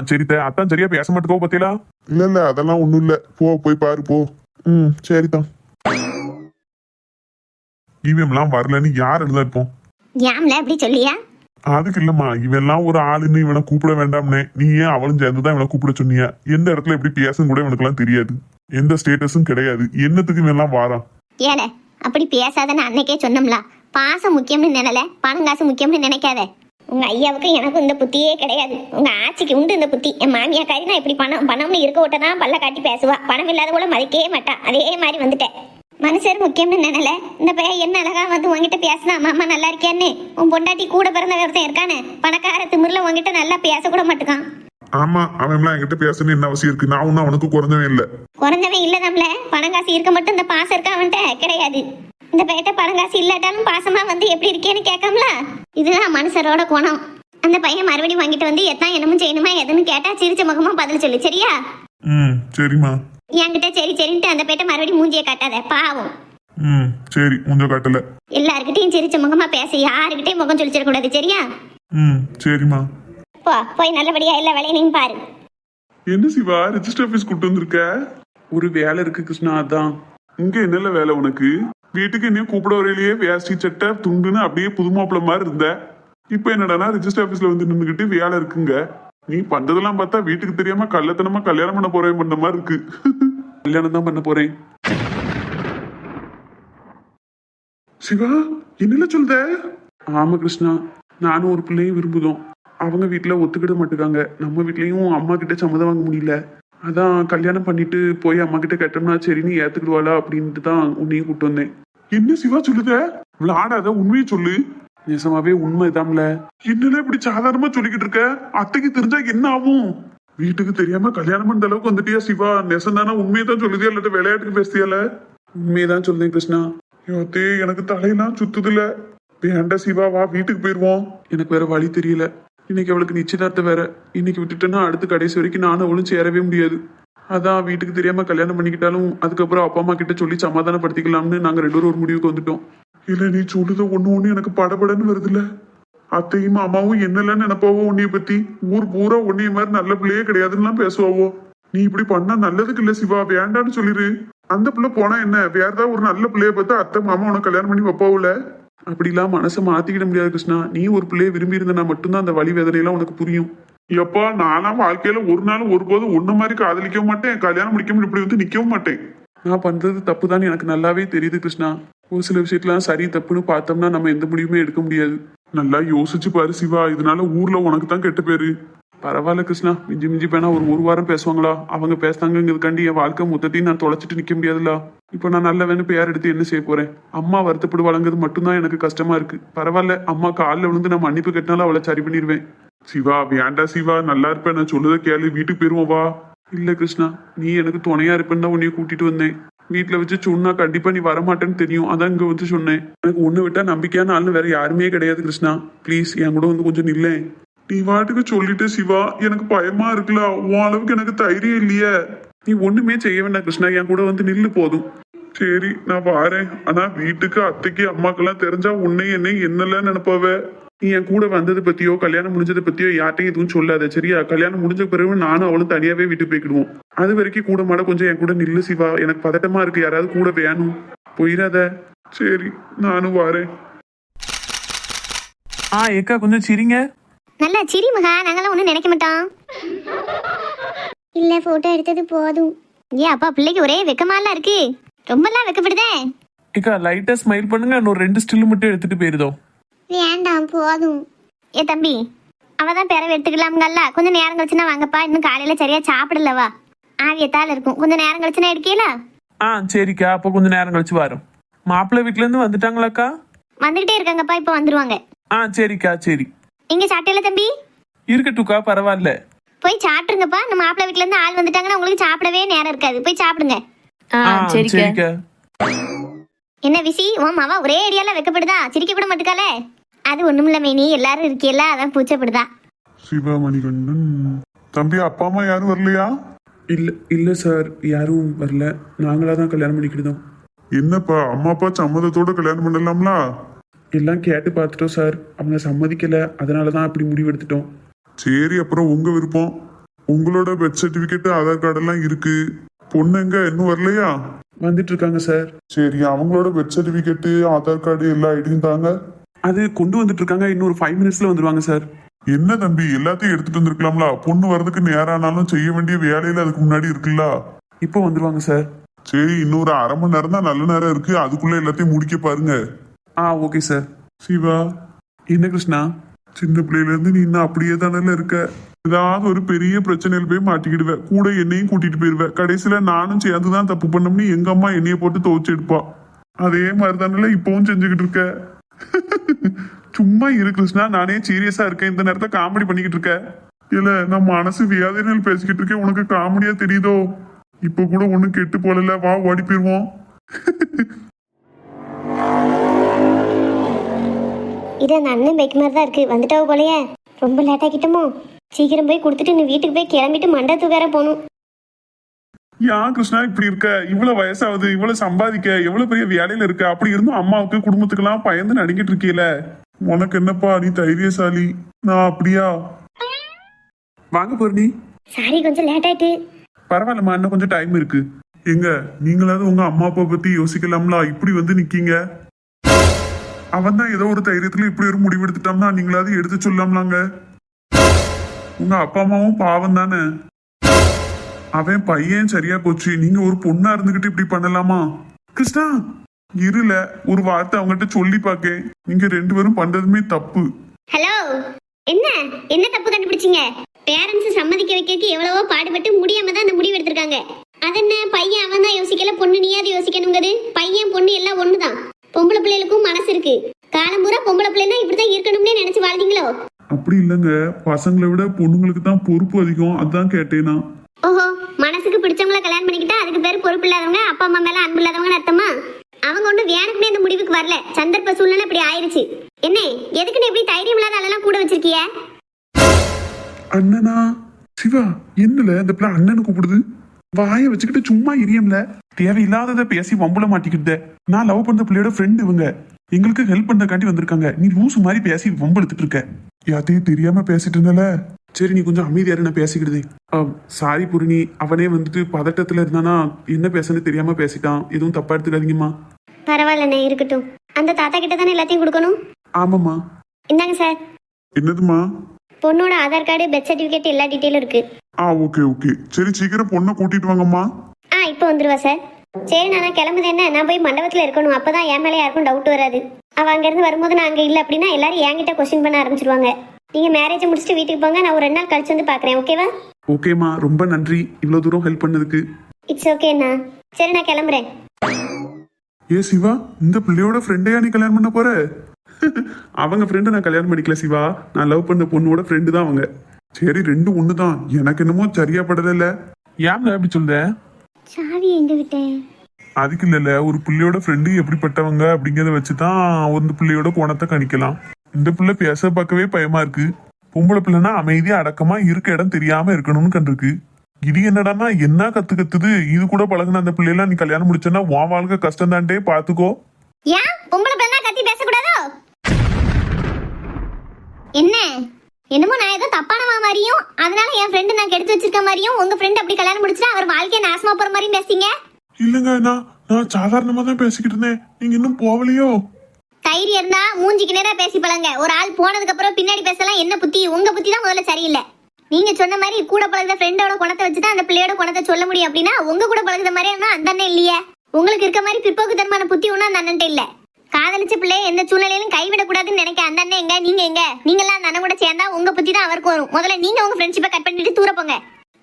சரி அத்தான் சரியா பேச மாட்டேக்கோ பத்தியலா? இல்ல அதெல்லாம் ஒண்ணும் இல்ல. போய் பாரு போ. சரிதான். இவெல்லாம் வரலன்னு யார் எழுதா இருப்போம்? ஏம்ல அப்படி சொல்லியா? அதுக்கு இல்லம்மா, இவெல்லாம் ஒரு ஆளுன்னு இவனை கூப்பிட வேண்டாம்னே. நீ ஏன் அவளும் சேர்ந்துதான் இவனை கூப்பிட சொன்னியா? எந்த இடத்துல எப்படி பேசுன்னு கூட இவனுக்கு எல்லாம் தெரியாது. எந்த ஸ்டேட்டஸும் கிடையாது. என்னத்துக்கு இவெல்லாம் வாரான்? ஏல அப்படி பேசாதன்னு அன்னைக்கே சொன்னோம்ல. பாசம் முக்கியம்னு நினைல, பணம் காசு முக்கியம்னு நினைக்காத. உங்க ஐயாவுக்கு எனக்கும் இந்த புத்தியே கிடையாது. உங்க ஆட்சிக்கு உண்டு இந்த புத்தி. என் மாமியா காரி தான் இப்படி பணம்னு இருக்க விட்டதான் பல்ல காட்டி பேசுவா. பணம் இல்லாத கூட மதிக்கவே மாட்டா. அதே மாதிரி வந்துட்டேன். மனுஷர் முக்கியம்னு நினைல. இந்த பையன் என்ன அழகா வந்து உங்ககிட்ட பேசினா அம்மா நல்லா இருக்கேன்னு. உன் பொண்டாட்டி கூட பிறந்த ஒருத்தன் இருக்கானே, பணக்கார திமிர்ல உங்ககிட்ட நல்லா பேசக்கூட மாட்டுக்கான். ஆமா, அவன் என்கிட்ட பேசணும் என்ன அவசியம் இருக்கு? நான் ஒன்னும் அவனுக்கு குறைஞ்சவன் இல்ல. குறைஞ்சவன் இல்ல நம்மள. பணம் காசு இருக்க மட்டும் இந்த பாசம் இருக்கா அவன்கிட்ட? கிடையாது. இந்த பையட்ட பணம் காசு இல்லாட்டாலும் பாசமா வந்து எப்படி இருக்கேன்னு கேட்காமல. இதுதான் மனுஷரோட குணம். அந்த பையன் மறுபடியும் வாங்கிட்டு வந்து எத்தான் என்னமும் செய்யணுமா எதுன்னு கேட்டா சிரிச்ச முகமா பதில் சொல்லு, சரியா? சரிம்மா. என்கிட்ட சரி சரின்ட்டு அந்த பையட்ட மறுபடியும் மூஞ்சிய காட்டாத, பாவம். சரி, மூஞ்ச காட்டல. எல்லார்கிட்டையும் சிரிச்ச முகமா பேச, யாருக்கிட்டையும் முகம் சொல்லிச்சிட கூடாது, சரியா? சரிம்மா. போய் நல்லபடியா எல்லா வேலையும் பாரு. என்ன சிவா, ரெஜிஸ்டர் ஆபீஸ் கூட்டு வந்திருக்க? ஒரு வேலை இருக்கு கிருஷ்ணா, அதான். இங்க என்னல வேலை உனக்கு? வீட்டுக்கு என்னையும் கூப்பிட வரையிலேயே வேஷ்டி சட்டை துண்டுன்னு அப்படியே புதுமாப்பிள்ள மாதிரி இருந்த. இப்ப என்னடானா ரெஜிஸ்டர் ஆபீஸ்ல வந்து நின்றுகிட்டு வேலை இருக்குங்க. நீ பண்றதெல்லாம் பார்த்தா வீட்டுக்கு தெரியாம கள்ளத்தனமா கல்யாணம் பண்ண போறேன் பண்ண மாதிரி இருக்கு. கல்யாணம் தான் பண்ண போறேன். சிவா, என்னல சொல்ற? ஆமா கிருஷ்ணா, நானும் ஒரு பிள்ளையும் விரும்புதோம். அவங்க வீட்டுல ஒத்துக்கிட மாட்டுக்காங்க. நம்ம வீட்லயும் அம்மா கிட்ட சம்மதம் வாங்க முடியல. அதான் கல்யாணம் பண்ணிட்டு போய் அம்மா கிட்ட கேட்டோம்னா சரி நீ ஏத்துக்கிடுவாளா அப்படின்ட்டு தான் உன்னையும் கூப்பிட்டு வந்தேன். என்ன சிவா சொல்லுத? விளையாடாத, உண்மையை சொல்லு. நிஜமாவே உண்மைதான்ல. என்னடா இப்படி சாதாரணமா சொல்லிக்கிட்டு இருக்க? அத்தைக்கு தெரிஞ்சா என்ன ஆகும்? வீட்டுக்கு தெரியாம கல்யாணம் பண்ண அளவுக்கு வந்துட்டியா சிவா? நெசந்தானா உண்மையதான் சொல்லுதியா இல்லாட்ட விளையாட்டுக்கு பேசுதியால? உண்மையதான் சொல்லுதேன் கிருஷ்ணா. யோத்தே, எனக்கு தலையெல்லாம் சுத்துதுல. வேண்டா சிவா, வா வீட்டுக்கு போயிருவோம். எனக்கு வேற வழி தெரியல. இன்னைக்கு அவளுக்கு நிச்சயதார்த்தம் வேற. இன்னைக்கு விட்டுட்டேன்னா அடுத்து கடைசி வரைக்கும் நானும் அவளும் சேரவே முடியாது. அதான் வீட்டுக்கு தெரியாம கல்யாணம் பண்ணிக்கிட்டாலும் அதுக்கப்புறம் அப்பா அம்மா கிட்ட சொல்லி சமாதானப்படுத்திக்கலாம்னு நாங்க ரெண்டு பேரும் ஒரு முடிவுக்கு வந்துட்டோம். இல்ல, நீ சொல்லுத ஒண்ணு எனக்கு படபடன்னு வருதுல்ல. அத்தையும் அம்மாவும் என்னெல்லாம் நினைப்பாவோ உன்னைய பத்தி? ஊர் பூரா உன்னைய மாதிரி நல்ல பிள்ளையே கிடையாதுன்னு பேசுவாவோ. நீ இப்படி பண்ணா நல்லதுக்கு இல்ல சிவா, வேண்டான்னு சொல்லிரு. அந்த பிள்ளை போனா என்ன, வேற ஏதாவது ஒரு நல்ல பிள்ளைய பார்த்து அத்தை மாமா உனக்கு கல்யாணம் பண்ணி வைப்பாவுல. அப்படிலாம் மனசை மாத்திக்கிட முடியாது கிருஷ்ணா. நீ ஒரு பிள்ளைய விரும்பி இருந்தனா மட்டும்தான் அந்த வலி வேதனையெல்லாம் உனக்கு புரியும். எப்பா, நானும் வாழ்க்கையில ஒரு நாள் ஒருபோதும் ஒன்ன மாதிரி காதலிக்கவும் மாட்டேன், கல்யாணம் முடிக்கவும் இப்படி வந்து நிக்கவும் மாட்டேன். நான் பண்றது தப்பு தான் எனக்கு நல்லாவே தெரியுது கிருஷ்ணா. ஒரு சில விஷயத்தெல்லாம் சரி தப்புன்னு பார்த்தோம்னா நம்ம எந்த முடிவுமே எடுக்க முடியாது. நல்லா யோசிச்சு பாரு சிவா, இதனால ஊர்ல உனக்கு தான் கெட்ட பேரு. பரவாயில்ல கிருஷ்ணா, மிஞ்சி மிஞ்சி பேனா ஒரு வாரம் பேசுவாங்களா? அவங்க பேசுனாங்கிறதுக்காண்டி என் வாழ்க்கை மொத்தத்தையும் நான் தொலைச்சிட்டு நிக்க முடியாதுல்ல. இப்போ நான் நல்லவன்னு பேர் எடுத்து என்ன செய்ய போறேன்? அம்மா வருத்தப்படுவாங்கிறது மட்டும்தான் எனக்கு கஷ்டமா இருக்கு. பரவாயில்ல, அம்மா காலில் விழுந்து நான் மன்னிப்பு கட்டினாலும் அவளை சரி பண்ணிடுவேன். சிவா, வேண்டா சிவா, நல்லா இருப்பேன். நான் சொல்லுத கேளு, வீட்டுக்கு போயிருவோம் வா. இல்ல கிருஷ்ணா, நீ எனக்கு துணையா இருப்பேன்னு தான் உன்னைய கூட்டிட்டு வந்தேன். வீட்டுல வச்சு சொன்னா கண்டிப்பா நீ வரமாட்டேன்னு தெரியும், அதான் இங்க வந்து சொன்னேன். எனக்கு ஒண்ணு விட்டா நம்பிக்கையான ஆள்னு வேற யாருமே கிடையாது கிருஷ்ணா. ப்ளீஸ் என் கூட வந்து கொஞ்சம் நில்ல. நீ வாட்டுக்கு சொல்லிட்டு சிவா, எனக்கு பயமா இருக்குல்ல. உன் அளவுக்கு எனக்கு தைரியம் இல்லையே. நீ ஒண்ணுமே செய்ய வேண்டாம் கிருஷ்ணா, என் கூட வந்து நில்லு போதும். சரி, நான் வாரேன். ஆனா வீட்டுக்கு அத்தைக்கு அம்மாக்கெல்லாம் தெரிஞ்சா உன்னை என்னை என்னெல்லாம் நினைப்பாவ. நீ என் கூட வந்ததை பத்தியோ கல்யாணம் முடிஞ்சதை பத்தியோ யார்ட்டையும் எதுவும் சொல்லாத, சரியா? கல்யாணம் முடிஞ்ச பிறகு நானும் அவளும் தனியாவே வீட்டுக்கு போய்க்கிடுவோம். அது வரைக்கும் கூட மாட கொஞ்சம் என் கூட நில்லு சிவா. எனக்கு பதட்டமா இருக்கு, யாராவது கூட வேணும். போயிடாத. சரி, நானும் வாரேன். ஏக்கா கொஞ்சம் சிரிங்க. நல்லா சிரி மகா, நாங்களாம் ஒன்றும் நினைக்க மாட்டோம். இல்ல, போட்டோ எடுத்தது போதும். ஏன் அப்பா, பிள்ளைக்கு ஒரே வெக்கமாலாம் இருக்கு. ரொம்பலாம் வெக்கப்படுதே. ஏக்கா லைட்டா ஸ்மைல் பண்ணுங்க, இன்னொரு 2 ஸ்டில் மட்டும் எடுத்துட்டு போயிருதோம். வேண்டாம், போதும். ஏ தம்பி, அவதான் பிறவை எடுத்துக்கலாம்ல. கொஞ்சம் நேரம் கழிச்சுனா வாங்கப்பா, இன்னும் காலையில சரியா சாப்பிடலவா, ஆவியத்தால் இருக்கும். கொஞ்சம் நேரம் கழிச்சுனா எடுக்கல. சரிக்கா, அப்போ கொஞ்சம் நேரம் கழிச்சு வரோம். மாப்பிள்ளை வீட்டுல இருந்து வந்துட்டாங்களாக்கா? வந்துகிட்டே இருக்காங்கப்பா, இப்போ வந்துருவாங்க. சரிக்கா, சரி. இங்க சாப்பிட்டல தம்பி? இருக்கட்டும்க்கா, பரவாயில்ல. போய் சாப்பிட்டுருங்கப்பா. நம்ம மாப்பிள்ளை வீட்டுல இருந்து ஆள் வந்துட்டாங்கன்னா உங்களுக்கு சாப்பிடவே நேரம் இருக்காது. போய் சாப்பிடுங்க. சரிக்கா. என்ன விசி, உன் மாவா ஒரே ஏரியால வைக்கப்படுதா? சிரிக்க கூட மாட்டுக்காலே. அது ஒண்ணுமில்ல மேனி, எல்லாரும் இருக்கியல்ல, அதான் பூச்சப்படுதா. சிவமணிகண்டன் தம்பி, அப்பா அம்மா யாரும் வரலையா? இல்ல சார், யாரும் வரல. நாங்களா தான் கல்யாணம் பண்ணிக்கிட்டோம். என்னப்பா, அம்மா அப்பா சம்மதத்தோட கல்யாணம் பண்ணலாம்ல? எல்லாம் கேட்டு பார்த்துட்டோம் சார், அவங்க சம்மதிக்கல. அதனாலதான் அப்படி முடிவு எடுத்துட்டோம். சரி, அப்புறம் உங்க விருப்பம். உங்களோட பெர்த் சர்டிபிகேட் ஆதார் கார்டு எல்லாம் இருக்கு. பொண்ணு எங்க இன்னும் வரலையா? வந்துட்டு இருக்காங்க சார். சரி, அவங்களோட பெர்த் சர்டிபிகேட் ஆதார் கார்டு எல்லா ஐடியும் தாங்க. அது கொண்டு வந்துட்டு இருக்காங்க, இன்னொரு 5 மினிட்ஸ்ல வந்துருவாங்க சார். என்ன தம்பி, எல்லாத்தையும் எடுத்துட்டு வந்திருக்கலாம்ல? பொண்ணு வர்றதுக்கு நேரம் ஆனாலும் செய்ய வேண்டிய வேலையில அதுக்கு முன்னாடி இருக்குல்ல. இப்போ வந்துருவாங்க சார். சரி, இன்னொரு அரை மணி நேரம் தான் நல்ல நேரம் இருக்கு, அதுக்குள்ள எல்லாத்தையும் முடிக்க பாருங்க. Okay sir. சிவா, என்ன கிருஷ்ணா? சின்ன பிள்ளையில இருந்து நீ இன்னும் அப்படியே தானே இருக்க. ஏதாவது ஒரு பெரிய பிரச்சனையில போய் மாட்டிக்கிடுவேன், கூட என்னையும் கூட்டிட்டு போயிருவேன். கடைசியில நானும் சேர்ந்துதான் தப்பு பண்ணோம்னு எங்க அம்மா என்னைய போட்டு துவைச்சு எடுப்பா. அதே மாதிரி தானே இப்பவும் செஞ்சுக்கிட்டு இருக்க. சும்மா இரு கிருஷ்ணா, நானே சீரியஸா இருக்கேன். இந்த நேரத்துல காமெடி பண்ணிக்கிட்டு இருக்க. இல்ல, நான் மனசு வியாதிகள் பேசிக்கிட்டு இருக்கேன், உனக்கு காமெடியா தெரியுதோ? இப்ப கூட ஒண்ணு கெட்டு போல, வா ஓடி போயிருவோம். இது அந்த அண்ணன் பைக் மாதிரி தான் இருக்கு. வந்துட்டாவோ போலயே. ரொம்ப லேட் ஆகிட்டோமோ? சீக்கிரம் போய் கொடுத்துட்டு நீ வீட்டுக்கு போய் கிளம்பிட்டு மண்டபத்துக்கு வேற போகணும். ஏன் கிருஷ்ணா இப்படி இருக்க? இவ்வளவு வயசாகுது, இவ்வளவு சம்பாதிக்க, எவ்வளவு பெரிய வேலையில இருக்க. அப்படி இருந்தும் அம்மாவுக்கு குடும்பத்துக்கெல்லாம் பயந்து நடிக்கிட்டு இருக்கீல. உனக்கு என்னப்பா, நீ தைரியசாலி. நான் அப்படியா? வாங்க பூர்ணி. சாரி, கொஞ்சம் லேட் ஆயிட்டு. பரவாயில்லம்மா, இன்னும் கொஞ்சம் டைம் இருக்கு. எங்க நீங்களாவது உங்க அம்மா அப்பா பத்தி யோசிக்கலாம்ல? இப்படி வந்து நிக்கீங்க. அவன் தான் ஏதோ ஒரு தைரியத்துல இப்படி ஒரு முடிவு எடுத்துட்டோம்னா நீங்களாவது எடுத்து சொல்லலாம்லாங்க. உங்க அப்பா அம்மாவும் பாவம் தானே. அவன் பையன் சரியா போச்சு, நீங்க ஒரு பொண்ணா இருந்துகிட்டு இப்படி பண்ணலாமா? கிருஷ்ணா, இருல ஒரு வார்த்தை அவங்ககிட்ட சொல்லி பாக்க. நீங்க 2 பேரும் பண்றதுமே தப்பு. ஹலோ, என்ன தப்பு கண்டுபிடிச்சீங்க? பேரண்ட்ஸ் சம்மதிக்க வைக்கிறதுக்கு எவ்வளவோ பாடுபட்டு முடியாம தான் அந்த முடிவு எடுத்திருக்காங்க. அது என்ன, பையன் அவன் தான் யோசிக்கல, பொண்ணு நீயாவது யோசிக்கணுங்கிறது. பையன் பொண்ணு எல்லாம் ஒண்ணுதான். பொம்பளை பிள்ளைகளுக்கும் மனசு இருக்கு. காலம் பூரா பொம்பளை பிள்ளைன்னா இப்படிதான் இருக்கணும்னே நினைச்சு வாழ்ந்தீங்களோ? அப்படி இல்லைங்க, பசங்களை விட பொண்ணுங்களுக்கு தான் பொறுப்பு அதிகம், அதான் கேட்டேனா. ஓஹோ, மனசுக்கு பிடிச்சவங்கள கல்யாணம் பண்ணிக்கிட்டா அதுக்கு பேர் பொறுப்பு இல்லாதவங்க, அப்பா அம்மா மேல அன்பு இல்லாதவங்கன்னு அர்த்தமா? அவங்க ஒன்றும் வேணுக்குமே இந்த முடிவுக்கு வரல, சந்தர்ப்ப சூழ்நிலை இப்படி ஆயிருச்சு. என்ன எதுக்குன்னு எப்படி தைரியம் இல்லாத ஆளெல்லாம் கூட வச்சிருக்கிய? அண்ணனா? சிவா, என்னல இந்த பிள்ளை அண்ணனு கூப்பிடுது? வாய வச்சுக்கிட்டு சும்மா இரியம்ல, தேவையில்லாததை பேசி வம்புல மாட்டிக்கிட்ட. நான் லவ் பண்ண பிள்ளையோட ஃப்ரெண்ட், இவங்க எங்களுக்கு ஹெல்ப் பண்ணக்காண்டி வந்திருக்காங்க. நீ லூசு மாதிரி பேசி வம்பு எடுத்துட்டு இருக்க. யாத்தையும் தெரியாம பேசிட்டு இருந்தல. சரி, நீ கொஞ்சம் அமைதியாரு, நான் பேசிக்கிடுதே. சாரி பூரணி, அவனே வந்துட்டு பதட்டத்துல இருந்தானா, என்ன பேசன்னு தெரியாம பேசிட்டான். எதுவும் தப்பா எடுத்துக்காதீங்கம்மா. பரவாயில்லண்ணே, இருக்கட்டும். அந்த தாத்தா கிட்ட தானே எல்லாத்தையும் கொடுக்கணும். ஆமாம்மா. இந்தாங்க சார். என்னதுமா? பொண்ணோட ஆதார் கார்டு, பெர்த் சர்டிபிகேட் எல்லா டீட்டெயிலும் இருக்கு. ஓகே ஓகே, சரி சீக்கிரம் பொண்ணை கூட்டிட்டு வாங்கம்மா. இப்போ வந்துருவா சார். சரி, நான் கிளம்புது. என்ன, நான் போய் மண்டபத்துல இருக்கணும், அப்பதான் என் மேலே யாருக்கும் டவுட் வராது. அவ அங்க இருந்து வரும்போது நான் அங்க இல்ல அப்படின்னா எல்லாரும் என்கிட்ட கொஸ்டின் பண்ண ஆரம்பிச்சிருவாங்க. நீங்க மேரேஜ் முடிச்சுட்டு வீட்டுக்கு போங்க, நான் ஒரு 2 நாள் கழிச்சு வந்து பாக்குறேன். ஓகேவா? ஓகேம்மா, ரொம்ப நன்றி இவ்வளவு தூரம் ஹெல்ப் பண்ணதுக்கு. இட்ஸ் ஓகேண்ணா. சரி, நான் கிளம்புறேன். ஏ சிவா, இந்த பிள்ளையோட ஃப்ரெண்டையா நீ கல்யாணம் பண்ண போற? அவங்க ஃப்ரெண்டு நான் கல்யாணம் பண்ணிக்கல சிவா, நான் லவ் பண்ண பொண்ணோட ஃப்ரெண்டு தான் அவங்க. சரி, ரெண்டும் ஒண்ணுதான். எனக்கு என்னமோ சரியா படல. ஏன் அப்படி சொல்ற? சாவி எங்க விட்டேன்? அதுக்கு இல்ல, ஒரு பிள்ளையோட ஃப்ரெண்டு எப்படிப்பட்டவங்க அப்படிங்கறத வச்சுதான் ஒரு பிள்ளையோட கோணத்தை கணிக்கலாம். இந்த பிள்ளை பேச பார்க்கவே பயமா இருக்கு. பொம்பளை பிள்ளைனா அமைதியா அடக்கமா இருக்க இடம் தெரியாம இருக்கணும்னு கண்டிருக்கு. இது என்னடான்னா என்ன கத்துது. இது கூட பழகுன அந்த பிள்ளைலாம் நீ கல்யாணம் முடிச்சனா உன் வாழ்க்கை கஷ்டம் தான்டே, பாத்துக்கோ. ஏன் பொம்பளை பிள்ளை கத்தி பேசக்கூடாதோ? என்ன என்னமோ நான் ஏதோ தப்பானவா மாதிரியும், அதனால என் ஃப்ரெண்டு நான் கெடுத்து வச்சிருக்க மாதிரியும், உங்க ஃப்ரெண்ட் அப்படி கல்யாணம் முடிச்சுட்டா அவர் வாழ்க்கையை நாசமா போற மாதிரியும் பேசுறீங்க. இல்லங்க, நான் சாதாரணமா தான் பேசிக்கிட்டு இருந்தேன். நீங்க இன்னும் போகலையோ? தைரியம் இருந்தா மூஞ்சிக்கு நேரா பேசி பழங்க. ஒரு ஆள் போனதுக்கு அப்புறம் பின்னாடி பேசலாம். என்ன புத்தி? உங்க புத்தி தான் முதல்ல சரியில்லை. நீங்க சொன்ன மாதிரி கூட பழகுற ஃப்ரெண்டோட குணத்தை வச்சுதான் அந்த பிள்ளையோட குணத்தை சொல்ல முடியும் அப்படின்னா, உங்க கூட பழகுற மாதிரி அந்த அண்ணன் இல்லையே. உங்களுக்கு இருக்க மாதிரி பிற்போக்கு தரமான புத்தி ஒன்னும் அந்த அண்ணன்ட்ட இல்ல. காதலிச்ச பிள்ளைய எந்த சூழ்நிலையிலும் கைவிடக்கூடாதுன்னு நினைக்க அந்த அண்ணன் எங்க, நீங்க எங்க? நீங்களாம் அந்த அண்ணன் கூட சேர்ந்தா உங்க புத்தி தான் அவருக்கு வரும். முதல்ல நீங்க உங்க ஃப்ரெண்ட்ஷிப்பை கட் பண்ணிட்டு தூர போங்க.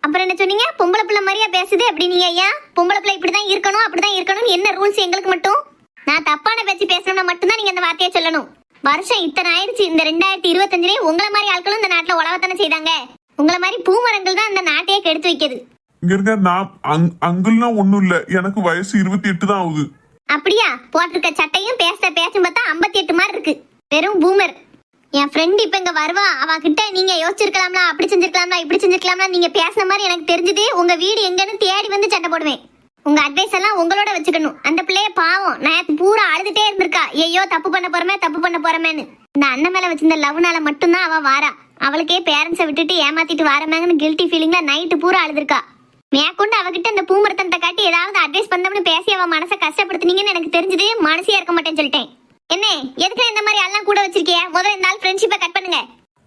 அப்புறம் என்ன சொன்னீங்க? பொம்பளை பிள்ளை மாதிரியா பேசுது அப்படின்னீங்க. ஏன் பொம்பளை பிள்ளை இப்படிதான் இருக்கணும் அப்படிதான் இருக்கணும் என்ன ரூல்ஸ் எங்களுக்கு மட்டும்? நான் தப்பான பேச்சு பேசணும்னா மட்டும்தான் நீங்க அந்த வார்த்தையை சொல்லணும். வருஷம் இத்தனை ஆயிடுச்சு. இந்த 2025 உங்களை மாதிரி ஆட்களும் இந்த நாட்டுல உலகத்தானே செய்தாங்க. உங்களை மாதிரி பூமரங்கள் தான் இந்த நாட்டையே கெடுத்து வைக்குது. இங்க இருக்க நான் அங்கெல்லாம் ஒண்ணும் இல்ல, எனக்கு வயசு 28 தான் ஆகுது. அப்படியா? போட்டிருக்க சட்டையும் பேச்சும் பார்த்தா 58 மாதிரி இருக்கு. வெறும் பூமர். என் ஃப்ரெண்ட் இப்ப இங்க வருவா. அவ கிட்ட நீங்க யோசிச்சிருக்கலாம்ல, அப்படி செஞ்சிருக்கலாம்ல, இப்படி செஞ்சிருக்கலாம்ல, நீங்க பேசின மாதிரி எனக்கு தெரிஞ்சது. உங்க வீடு எங்கன்னு தேடி வந்து சண்டை போடுவேன். உங்க அட்வைஸ் எல்லாம் உங்களோட வச்சுக்கணும். அந்த பிள்ளைய பாவம் நேத்து பூரா அழுதுட்டே இருந்திருக்கா. ஐயோ தப்பு பண்ண போறமேன்னு. இந்த அண்ணன் மேல வச்சிருந்த லவ்னால மட்டும்தான் அவ வாரா. அவளுக்கே பேரண்ட்ஸை விட்டுட்டு ஏமாத்திட்டு வாரமேங்கன்னு கில்ட்டி ஃபீலிங்ல நைட்டு பூரா அழுதுருக்கா. மேற்கொண்டு அவகிட்ட இந்த பூமரத்தனத்தை காட்டி ஏதாவது அட்வைஸ் பண்ணோம்னு பேசி அவ மனசை கஷ்டப்படுத்தினீங்கன்னு எனக்கு தெரிஞ்சது. மனசியா இருக்க மாட்டேன்னு சொல்லிட்டேன். என்ன எதுக்கு இந்த மாதிரி எல்லாம் கூட வச்சிருக்கிய? முதல்ல இந்த ஆள் ஃப்ரெண்ட்ஷிப்பை கட் பண்ணுங்க.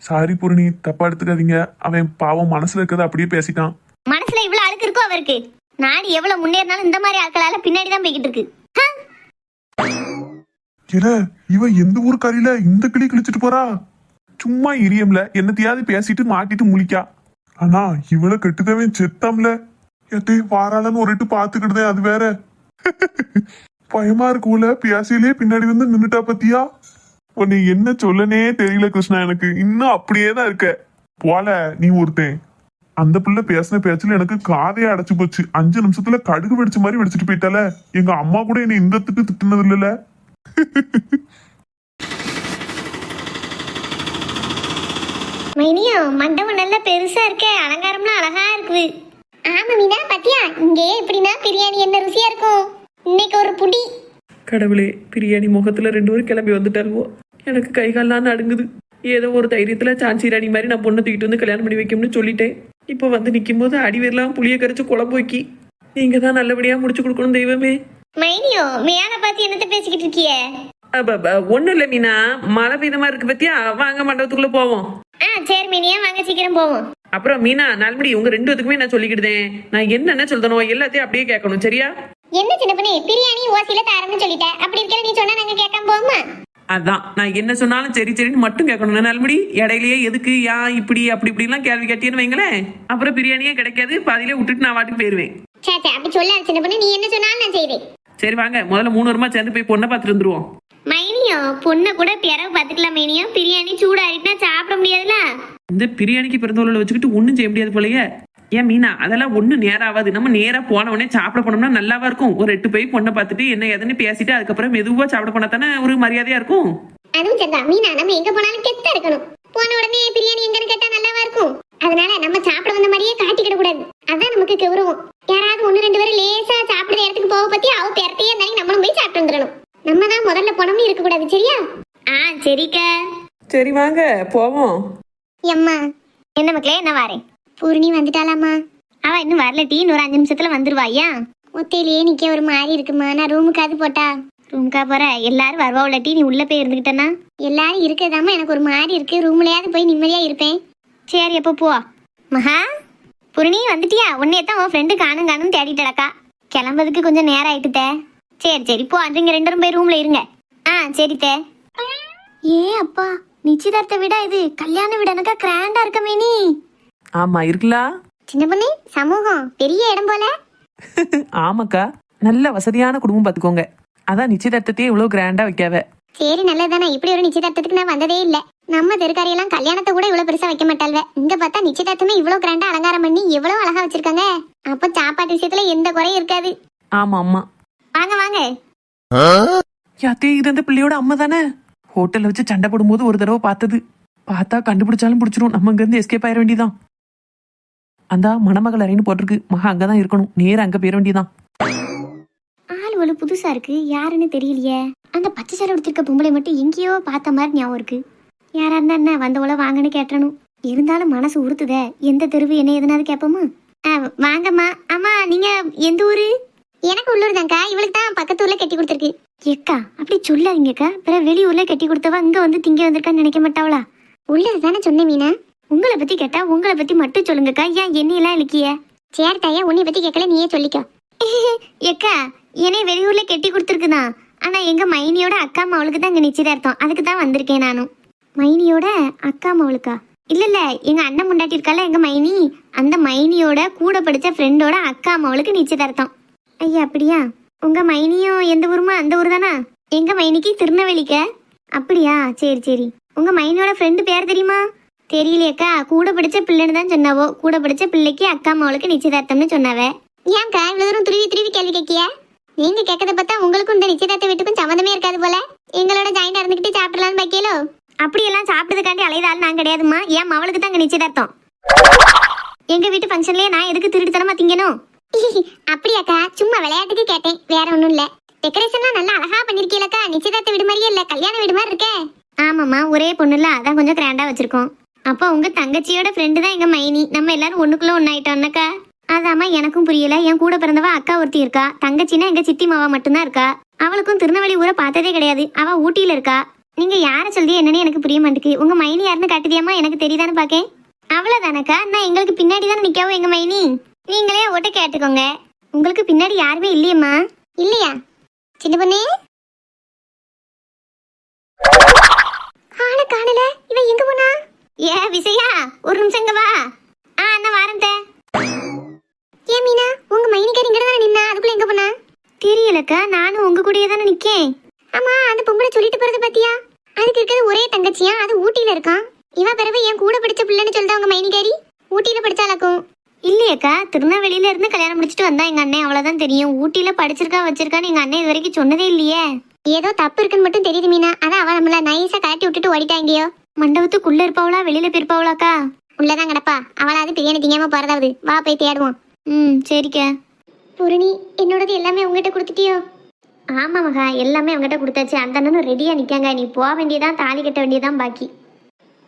சாரி பூரணி, தப்பா எடுத்துக்காதீங்க. அவன் பாவம் மனசுல இருக்கிறத அப்படியே பேசிட்டான். மனசுல இவ்வளவு அழுக்கு இருக்கோ அவருக்கு? நாடு எவ்வளவு முன்னேறினாலும் இந்த மாதிரி ஆட்களால பின்னாடி தான் போய்கிட்டு இருக்கு. இவ எந்த ஊர் காரியில இந்த கிளி கிழிச்சிட்டு போறா? சும்மா இரியம்ல என்னத்தையாவது பேசிட்டு மாட்டிட்டு முழிக்கா. ஆனா இவளை கெட்டுதவன் செத்தாம்ல. எத்தையும் வாராளன்னு ஒரு பாத்துக்கிட்டதே, அது வேற. பயமா இருக்கும்ல, பேசியிலே பின்னாடி வந்து நின்னுட்டா பத்தியா? உன்னை என்ன சொல்லனே தெரியல கிருஷ்ணா, எனக்கு இன்னும் அப்படியே தான் இருக்க. போல நீ ஒருத்தன். அந்த பிள்ளை பேசின பேச்சுல எனக்கு காதையே அடைச்சு போச்சு. 5 நிமிஷத்துல கடுகு வெடிச்ச மாதிரி வெடிச்சிட்டு போயிட்டால. எங்க அம்மா கூட என்னை இந்த திட்டுனது இல்லல. மைனியோ, மண்டபம் நல்ல பெருசா இருக்கே, அலங்காரம்லாம் அழகா இருக்குது. ஆமா மீனா, பாத்தியா இங்கே எப்படின்னா பிரியாணி என்ன ருசியா இருக்கும். இன்னைக்கு ஒரு புடி. கடவுளே, பிரியாணி முகத்துல 2 பேரும் கிளம்பி வந்துட்டாருவோ. எனக்கு கைகால்லாம் நடுங்குது. ஏதோ ஒரு தைரியத்துல சான்சி ராணி மாதிரி நான் பொண்ணை தூக்கிட்டு வந்து கல்யாணம் பண்ணி வைக்கணும்னு சொல்லிட்டேன். இப்போ வந்து நிற்கும் போது அடிவேர்லாம் புளிய கரைச்சு குழம்பு வைக்கி. நீங்க தான் நல்லபடியா முடிச்சு கொடுக்கணும் தெய்வமே. மைனியோ, மேல பார்த்து என்னத்த பேசிக்கிட்டு இருக்கிய? ஒண்ணும் இல்ல மீனா, மழை பெய்த மாதிரி இருக்கு பத்தியா? வாங்க மண்டபத்துக்குள்ள போவோம். சரி மீனியா, வாங்க சீக்கிரம் போவோம். அப்புறம் மீனா, நாள்படி உங்க 2 பேத்துக்குமே நான் சொல்லிக்கிட்டேன். நான் என்னென்ன சொல்லணும் எல்லாத்தையும் அப்படியே கேட்கணும், சரியா? என்ன சின்ன பண்ணி, பிரியாணி ஓசியில தாரம்னு சொல்லிட்டேன். அப்படி இருக்கிற நீ சொன்னா நாங்க கேட்காம போகுமா? அதான் நான் என்ன சொன்னாலும் சரி சரின்னு மட்டும் கேட்கணும். நாள்படி இடையிலேயே எதுக்கு யா இப்படி அப்படி இப்படிலாம் கேள்வி கேட்டீங்கன்னு வைங்களேன், அப்புறம் பிரியாணியே கிடைக்காது. பாதியிலே விட்டுட்டு நான் வாட்டுக்கு போயிருவேன். சே அப்படி சொல்ல சின்ன பண்ணி, நீ என்ன சொன்னாலும் நான் செய்வேன். சரி வாங்க முதல்ல 3 வருமா சேர்ந்து போய் பொண்ணை பார்த்துட்டு வந்துருவோம். மைனியோ பொண்ணை கூட பிறகு பாத்துக்கலாம். மைனியோ பிரியாணி சூடாயிட்டுனா சாப்பிட முடியாதுல. இந்த பிரியாணிக்கு பிறந்தவளை வச்சுக்கிட்டு ஒன்றும் செய்ய முடியாது போலயே. ஏன் மீனா, அதெல்லாம் ஒன்றும் நேரம் ஆகாது. நம்ம நேராக போன உடனே சாப்பிட போனோம்னா நல்லாவா இருக்கும்? ஒரு 8 போய் பொண்ணை பார்த்துட்டு என்ன ஏதுன்னு பேசிட்டு அதுக்கப்புறம் மெதுவாக சாப்பிட போனா தானே ஒரு மரியாதையா இருக்கும். அதுவும் சரிதான் மீனா, நம்ம எங்க போனாலும் கெத்தா இருக்கணும். போன உடனே பிரியாணி எங்கன்னு கேட்டா நல்லாவா இருக்கும். அதனால நம்ம சாப்பிட வந்த மாதிரியே காட்டிக்கிட கூடாது. அதான் நமக்கு கௌரவம். யாராவது 1-2 பேரும் லேசா சாப்பிடுற இடத்துக்கு போக பத்தி அவ பேர்த்தையே இருந்தாலும் நம்மளும் போய் சாப்பிட்டு வந்துடணும். நம்ம தான் முதல்ல போனோம்னு இருக்க கூடாது. சரியா? சரிக்கா. சரி வாங்க போவோம். எம்மா என்ன மக்களே, என்ன வாரேன். பூர்ணி வந்துட்டாலாமா? அவ இன்னும் வரல டீ. ஒரு 5 நிமிஷத்துல வந்துருவாயா? ஒத்தையிலேயே நிக்க ஒரு மாதிரி இருக்குமா. நான் ரூமுக்காவது போட்டா? ரூமுக்கா போற? எல்லாரும் வருவாவுல டீ. நீ உள்ள போய் இருந்துகிட்டனா? எல்லாரும் இருக்கதாமா எனக்கு ஒரு மாதிரி இருக்கு. ரூம்லயாவது போய் நிம்மதியா இருப்பேன். சரி எப்போ போ. மகா பூர்ணி வந்துட்டியா? உன்னையத்தான் உன் ஃப்ரெண்டு காணும் காணும் தேடிட்டடக்கா. கிளம்புறதுக்கு கொஞ்சம் நேரம் ஆயிட்டுத்தே. சரி போ. நீங்க 2 பேரும் போய் ரூம்ல இருங்க. சரித்தே. ஏ அப்பா, நிச்சயதார்த்த விட இது கல்யாண விடனக்கா கிராண்டா இருக்கமே. நீ ஆமா இருக்கலாம். சின்ன பொண்ணு சமூகம் பெரிய இடம் போல. ஆமாக்கா, நல்ல வசதியான குடும்பம் பார்த்துக்கோங்க. அதான் நிச்சயதார்த்தத்தையே இவ்வளவு கிராண்டா வைக்காவ. சரி நல்லதானே. இப்படி ஒரு நிச்சயதார்த்தத்துக்கு நான் வந்ததே இல்ல. நம்ம தெருக்காரியெல்லாம் கல்யாணத்தை கூட இவ்வளவு பெருசா வைக்க மாட்டாள்வ. இங்க பார்த்தா நிச்சயதார்த்தமே இவ்வளவு கிராண்டா அலங்காரம் பண்ணி எவ்வளவு அழகா வச்சிருக்காங்க. அப்ப சாப்பாட்டு விஷயத்துல எந்த குறையும் இருக்காது. ஆமா ஆமா. வாங்க வாங்க. யாத்தே, இது அந்த பிள்ளையோட அம்மா தானே? ஹோட்டல்ல வச்சு சண்டை போடும்போது ஒரு தடவை பார்த்தது. பார்த்தா கண்டுபிடிச்சாலும் பிடிச்சிரும். நம்ம இங்க இருந்து எஸ்கேப் ஆயிட வேண்டியதான். அந்த மணமகள் அறைன்னு போட்டிருக்கு. மகா அங்கதான் இருக்கணும். நேரா அங்க போயிட வேண்டியதான். ஆள் ஒரு புதுசா இருக்கு. யாருன்னு தெரியலையே. அந்த பச்சை சேலை எடுத்திருக்க பொம்பளை மட்டும் எங்கேயோ பார்த்த மாதிரி ஞாபகம் இருக்கு. யாரா இருந்தா என்ன வந்தவள வாங்கன்னு கேட்டணும். இருந்தாலும் மனசு உறுத்துதே. எந்த தெருவு என்ன எதுனாவது கேட்போமா? வாங்கம்மா. அம்மா நீங்க எந்த ஊரு? எனக்கு உள்ளூர் தான்க்கா. இவளுக்கு தான் பக்கத்து ஊர்ல கட்டி கொடுத்துருக்கு. எக்கா அப்படி சொல்லாதீங்கக்கா. பிறகு வெளியூர்ல கட்டி கொடுத்தவ இங்க வந்து திங்க வந்திருக்கான்னு நினைக்க மாட்டாவளா? உள்ளது தானே சொன்னேன் மீனா. உங்களை பத்தி கேட்டா உங்களை பத்தி மட்டும் சொல்லுங்கக்கா. ஏன் என்னையெல்லாம் இழுக்கிய? சரி தாயா, உன்னை பத்தி கேட்கல, நீயே சொல்லிக்கோ. எக்கா என்னை வெளியூர்ல கட்டி கொடுத்துருக்குதான். ஆனா எங்க மைனியோட அக்கா அம்மாவளுக்கு தான் இங்க நிச்சயதார்த்தம். அதுக்கு தான் வந்திருக்கேன் நானும். மைனியோட அக்கா அம்மாவளுக்கா? இல்ல எங்க அண்ணன் முண்டாட்டி இருக்கால எங்க மைனி, அந்த மைனியோட கூட படிச்ச ஃப்ரெண்டோட அக்கா அம்மாவளுக்கு நிச்சயதார்த்தம். ஐயா அப்படியா? உங்க மைனியும் எந்த ஊருமா? அந்த ஊர் தானா? எங்க மைனிக்கு திருநெல்வேலிக்க. அப்படியா? சரி. உங்க மைனியோட ஃப்ரெண்டு பேர் தெரியுமா? தெரியலையக்கா. கூட படிச்ச பிள்ளைன்னு தான் சொன்னாவோ. கூட படிச்ச பிள்ளைக்கு அக்கா அம்மாவளுக்கு நிச்சயதார்த்தம்னு சொன்னாவ. ஏன்க்கா இவ்வளவு தூரம் துருவி கேள்வி கேட்கிய? நீங்க கேட்கறத பார்த்தா உங்களுக்கும் இந்த நிச்சயதார்த்த வீட்டுக்கும் சம்மந்தமே இருக்காது போல. எங்களோட ஜாயிண்டா இருந்துகிட்டு சாப்பிடலாம்னு பாக்கியலோ? அப்படியெல்லாம் சாப்பிட்டதுக்காண்டி அலைதாலும் நான் கிடையாதுமா. ஏன் அவளுக்கு தான் அங்க நிச்சயதார்த்தம். எங்க வீட்டு ஃபங்க்ஷன்லயே நான் எதுக்கு திருட்டுத்தனமா திங்கணும்? அப்படியாக்கா? சும்மா விளையாட்டுக்கு கேட்டேன், வேற ஒண்ணும் இல்ல. டெக்கரேஷன்லாம் நல்லா அழகா பண்ணிருக்கீங்களக்கா. நிச்சயதார்த்த வீடு மாதிரியே இல்ல, கல்யாண வீடு மாதிரி இருக்கே. ஆமாம்மா, ஒரே பொண்ணுல அதான் கொஞ்சம் கிராண்டா வச்சிருக்கோம். அப்ப உங்க தங்கச்சியோட ஃப்ரெண்டு தான் எங்க மைனி. நம்ம எல்லாரும் ஒண்ணுக்குள்ள ஒன்னாயிட்டோம்னாக்கா. அதாம்மா எனக்கும் புரியல. என் கூட பிறந்தவ அக்கா ஒருத்தி இருக்கா. தங்கச்சின்னா எங்க சித்தி மாவா மட்டும்தான் இருக்கா. அவளுக்கும் திருநெல்வேலி ஊரை பார்த்ததே கிடையாது. அவ ஊட்டியில இருக்கா. நீங்க யார சொல்லி என்னன்னு எனக்கு புரிய மாட்டேங்குது. உங்க மைனி யாருன்னு காட்டுதியாமா? எனக்கு தெரியுதான்னு பாக்கேன். அவ்வளவுதானக்கா. நான் எங்களுக்கு பின்னாடி தானே நிக்காவோ எங்க மைனி. நீங்களே ஓட்ட கேட்டுக்கோங்க. உங்களுக்கு பின்னாடி யாருமே இல்லையம்மா. இல்லையா சின்ன பொண்ணு? காணல. இவ எங்க போனா? விசையா ஒரு நிமிஷம் இங்க வா. அண்ணா வாரேன். ஏன் மீனா, உங்க மைனிக்காரி இங்க தானே நின்னா, அதுக்குள்ள எங்க போனா? தெரியலக்கா. நானும் உங்க கூடயே தானே நிக்கேன். ஆமா, அந்த பொம்பளை சொல்லிட்டு போறது பாத்தியா? அதுக்கு இருக்கிறது ஒரே தங்கச்சியா, அது ஊட்டியில இருக்கான். இவ பிறகு என் கூட படிச்ச பிள்ளைன்னு சொல்லிட்டு உங்க மைனிக்காரி ஊட்டியில படிச்சாலாக்கும். இல்லையக்கா, திருநெல்வேலியில இருந்து கல்யாணம் முடிச்சுட்டு வந்தா எங்க அண்ணன். அவ்வளவுதான் தெரியும். ஊட்டியில படிச்சிருக்கா வச்சிருக்கான்னு எங்க அண்ணன் இது வரைக்கும் சொன்னதே இல்லையே. ஏதோ தப்பு இருக்குன்னு மட்டும் தெரியுது மீனா. அதான் அவ நம்மள நைஸா கட்டி விட்டுட்டு ஓடிட்டாங்கயோ. மண்டபத்துக்குள்ள இருப்பாவளா வெளியில போயிருப்பாவளாக்கா? உள்ளதான் கிடப்பா. அவளாவது பிரியாணி திங்காம போறதாவது. வா போய் தேடுவோம். சரிக்கா. பூரணி, என்னோடது எல்லாமே உங்ககிட்ட கொடுத்துட்டியோ? ஆமா மகா, எல்லாமே அவங்ககிட்ட கொடுத்தாச்சு. அந்த அண்ணனும் ரெடியா நிக்காங்க. நீ போக வேண்டியதான், தாலி கட்ட வேண்டியதான் பாக்கி.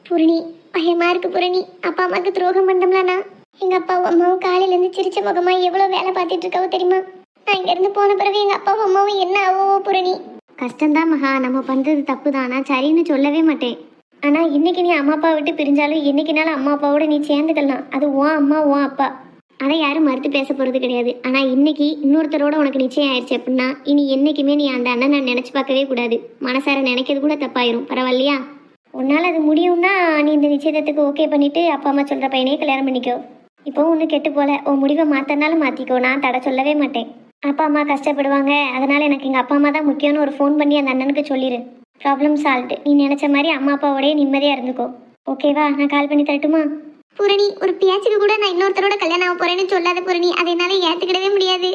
பூரணி, பயமா இருக்கு பூரணி. அப்பா அம்மாக்கு துரோகம் பண்ணோம்லண்ணா. எங்க அப்பாவும் அம்மாவும் காலையில இருந்து சிரிச்ச முகமா எவ்வளவு வேலை பார்த்துட்டு இருக்காவோ தெரியுமா? நான் இங்க இருந்து போன பிறகு எங்க அப்பாவும் அம்மாவும் என்ன ஆவோ பூரணி? கஷ்டம்தான் மகா. நம்ம பண்றது தப்பு தான். நான் சரின்னு சொல்லவே மாட்டேன். ஆனா இன்னைக்கு நீ அம்மா அப்பா விட்டு பிரிஞ்சாலும் என்னைக்குனாலும் அம்மா அப்பாவோட நீ சேர்ந்துக்கலாம். அது உன் அம்மா உன் அப்பா. அதை யாரும் மறுத்து பேச போறது கிடையாது. ஆனா இன்னைக்கு இன்னொருத்தரோட உனக்கு நிச்சயம் ஆயிடுச்சு அப்படின்னா இனி என்னைக்குமே நீ அந்த அண்ணனை நினைச்சு பார்க்கவே கூடாது. மனசார நினைக்கிறது கூட தப்பாயிரும். பரவாயில்லையா? உன்னால அது முடியும்னா நீ இந்த நிச்சயத்துக்கு ஓகே பண்ணிட்டு அப்பா அம்மா சொல்ற பையனே கல்யாணம் பண்ணிக்கோ. இப்போ ஒன்றும் கெட்டு போல. உன் முடிவை மாத்தனாலும் மாத்திக்கோ. நான் தடை சொல்லவே மாட்டேன். அப்பா அம்மா கஷ்டப்படுவாங்க, அதனால எனக்கு எங்கள் அப்பா அம்மா தான் முக்கியம்னு ஒரு ஃபோன் பண்ணி அந்த அண்ணனுக்கு சொல்லிடு. Problem solved. நீ நினச்ச மாதிரி அம்மா அப்பாவோடய நிம்மதியாக இருந்துக்கோ. ஓகேவா? நான் கால் பண்ணி தரட்டுமா? பூரணி, ஒரு பேச்சுக்கு கூட நான் இன்னொருத்தரோட கல்யாணம் ஆக போறேன்னு சொல்லாத பூரணி. அதை என்னால் ஏற்றுக்கிடவே முடியாது.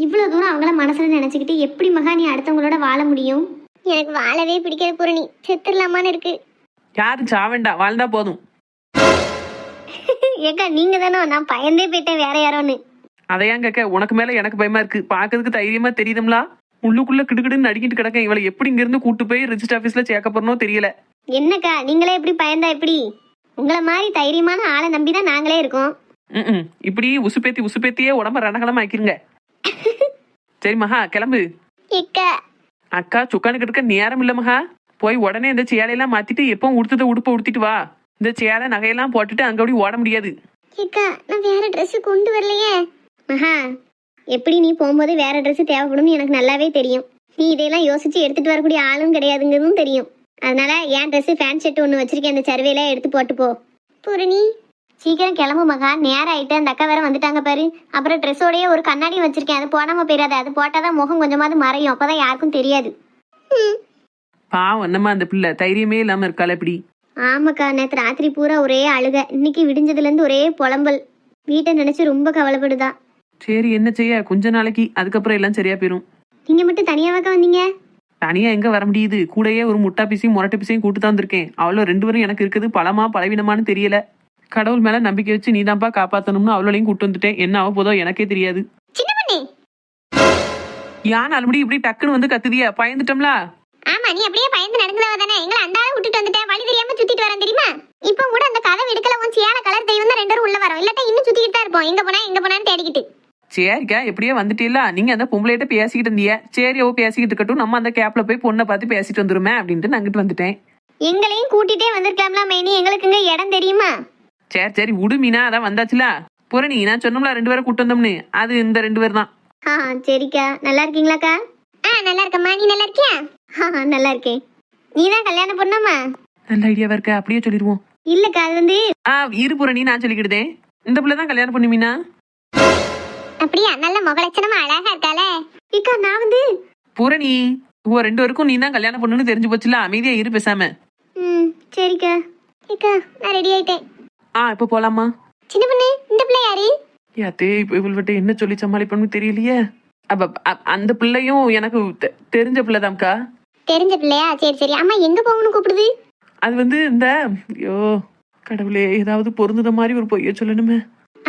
இவ்வளோ தூரம் அவங்கள மனசில் நினச்சிக்கிட்டு எப்படி மகா நீ அடுத்தவங்களோட வாழ முடியும்? எனக்கு வாழவே பிடிக்காது பூரணி. செத்துடலாமான்னு இருக்கு. யாரு சாவேண்டா, வாழ்ந்தா போதும். ஏக்கா நீங்க தானோ, நான் பயந்தே போயிட்டேன் வேற யாரோன்னு. அதையான் கேட்க, உனக்கு மேல எனக்கு பயமா இருக்கு. பாக்குறதுக்கு தைரியமா தெரியுதுங்களா? உள்ளுக்குள்ள கிடுகிடுன்னு நடிக்கிட்டு கிடக்கேன். இவளை எப்படி இங்க இருந்து கூட்டு போய் ரெஜிஸ்டர் ஆபீஸ்ல சேர்க்க போறனோ தெரியல. என்னக்கா நீங்களே எப்படி பயந்தா எப்படி? உங்களை மாதிரி தைரியமான ஆளை நம்பி தான் நாங்களே இருக்கோம். இப்படி உசுப்பேத்தியே உடம்ப ரணகலம் ஆக்கிருங்க. சரி மகா, கிளம்பு. ஏக்கா அக்கா சுக்கானுக்கு இருக்க நேரம் இல்ல மகா. போய் உடனே இந்த சேலையெல்லாம் மாத்திட்டு எப்பவும் உடுத்தத உடுப்ப உடுத்திட்டு வா. இந்த சேலை நகையெல்லாம் போட்டுட்டு அங்க அப்படி ஓட முடியாது. ஏக்கா நான் வேற ட்ரெஸ் கொண்டு வரலையே. மகா, எப்படி நீ போகும்போது வேற ட்ரெஸ் தேவைப்படும்னு எனக்கு நல்லாவே தெரியும். நீ இதையெல்லாம் யோசிச்சு எடுத்துட்டு வரக்கூடிய ஆளும் கிடையாதுங்கிறதும் தெரியும். அதனால என் ட்ரெஸ் ஃபேன் ஷர்ட் ஒன்று வச்சிருக்கேன், அந்த சர்வேல எடுத்து போட்டு போ. பூரணி சீக்கிரம் கிளம்பு மகா, நேரம் ஆயிட்டு. அந்த அக்கா வேற வந்துட்டாங்க பாரு. அப்புறம் ட்ரெஸ்ஸோடய ஒரு கண்ணாடியும் வச்சிருக்கேன், அது போடாம போயிடாது. அது போட்டாதான் முகம் கொஞ்சமாவது மறையும், அப்பதான் யாருக்கும் தெரியாது. பாவம் என்னம்மா அந்த பிள்ளை தைரியமே இல்லாம இருக்கால இப்படி. ஆமாக்கா, நேற்று ராத்திரி பூரா ஒரே அழுக. இன்னைக்கு விடிஞ்சதுலேருந்து ஒரே புலம்பல். வீட்டை நினைச்சு ரொம்ப கவலைப்படுதா. சரி என்ன செய்ய, கொஞ்ச நாளைக்கு, அதுக்கப்புறம் எல்லாம் சரியா போயிரும். நீங்க மட்டும் தனியாவாக்கா வந்தீங்க? தனியா எங்க வர முடியுது, கூடயே ஒரு முட்டா பிசையும் முரட்டை பிசையும் கூட்டு தான் வந்திருக்கேன். அவ்வளோ 2 பேரும் எனக்கு இருக்குது பலமா பலவீனமானு தெரியல. கடவுள் மேல நம்பிக்கை வச்சு நீதான்ப்பா காப்பாத்தணும்னு அவளையும் கூட்டு வந்துட்டேன். என்ன ஆக போதோ எனக்கே தெரியாது. சின்ன பொண்ணு யான் ஆல்ரெடி இப்படி டக்குன்னு வந்து கத்துதியா, பயந்துட்டோம்ல. ஆமா, நீ அப்படியே பயந்து நடந்துவா தானே. எங்களை அந்த ஆளை விட்டுட்டு வந்துட்டேன், வழி தெரியாம சுத்திட்டு வரேன் தெரியுமா? இப்போ கூட அந்த கதவு எடுக்கல, உன் சேலை கலர் தெய்வம் தான் 2 பேரும் உள்ள வரோம். இல்லாட்டா இன்னும் சுத்திக்கிட்டு தான் இருப்போம். எங்க போனான்னு தேடிக்கிட்டு. சரிக்கா, எப்படியே வந்துட்டீங்களா? நீங்க அந்த பொம்பளைகிட்ட பேசிக்கிட்டு இருந்தீங்க. சரி ஓ பேசிக்கிட்டு இருக்கட்டும், நம்ம அந்த கேப்ல போய் பொண்ணை பார்த்து பேசிட்டு வந்துருமே அப்படின்ட்டு நான் அங்கிட்டு வந்துட்டேன். எங்களையும் கூட்டிட்டே வந்திருக்கலாம்ல மைனி, எங்களுக்கு இங்க இடம் தெரியுமா? சரி விடு மீனா, அதான் வந்தாச்சுல. பூரணி, நான் சொன்னோம்ல 2 பேரை கூட்டு வந்தோம்னு, அது இந்த 2 பேர் தான். சரிக்கா. நல்லா இருக்கீங்களாக்கா? நல்லா இருக்கம்மா. நீ நல்லா இருக்கியா? நல்லா இருக்கேன். நீ தான் கல்யாணம் பண்ணாமா? நல்ல ஐடியாவா இருக்க, அப்படியே சொல்லிடுவோம். இல்லக்கா, அது வந்து இரு பூரணி, நான் சொல்லிக்கிட்டேன். இந்த பிள்ளை தான் கல்யாணம் பண்ணு மீனா. அப்படியா? நல்ல முகலட்சணமா அழகா இருக்காளே. இக்கா நான் வந்து பூரணி, 2 பேருக்கும் நீ தான் கல்யாணம் பண்ணுன்னு தெரிஞ்சு போச்சுல, அமைதியா இரு பேசாம. சரிக்கா. இக்கா நான் ரெடி ஆயிட்டேன். இப்ப போலாமா? சின்ன பொண்ணு, இந்த பிள்ளை யாரு? யாத்தே, இப்ப இவள்கிட்ட என்ன சொல்லி சமாளிப்பன்னு தெரியலையே. அந்த பிள்ளையும் எனக்கு தெரிஞ்ச பிள்ளைதான்க்கா. தெரிஞ்ச பிள்ளையா? சரி. அம்மா எங்க போகணும்னு கூப்பிடுது? அது வந்து இந்த ஐயோ கடவுளே, ஏதாவது பொருந்துற மாதிரி ஒரு பொய்ய சொல்லணுமே.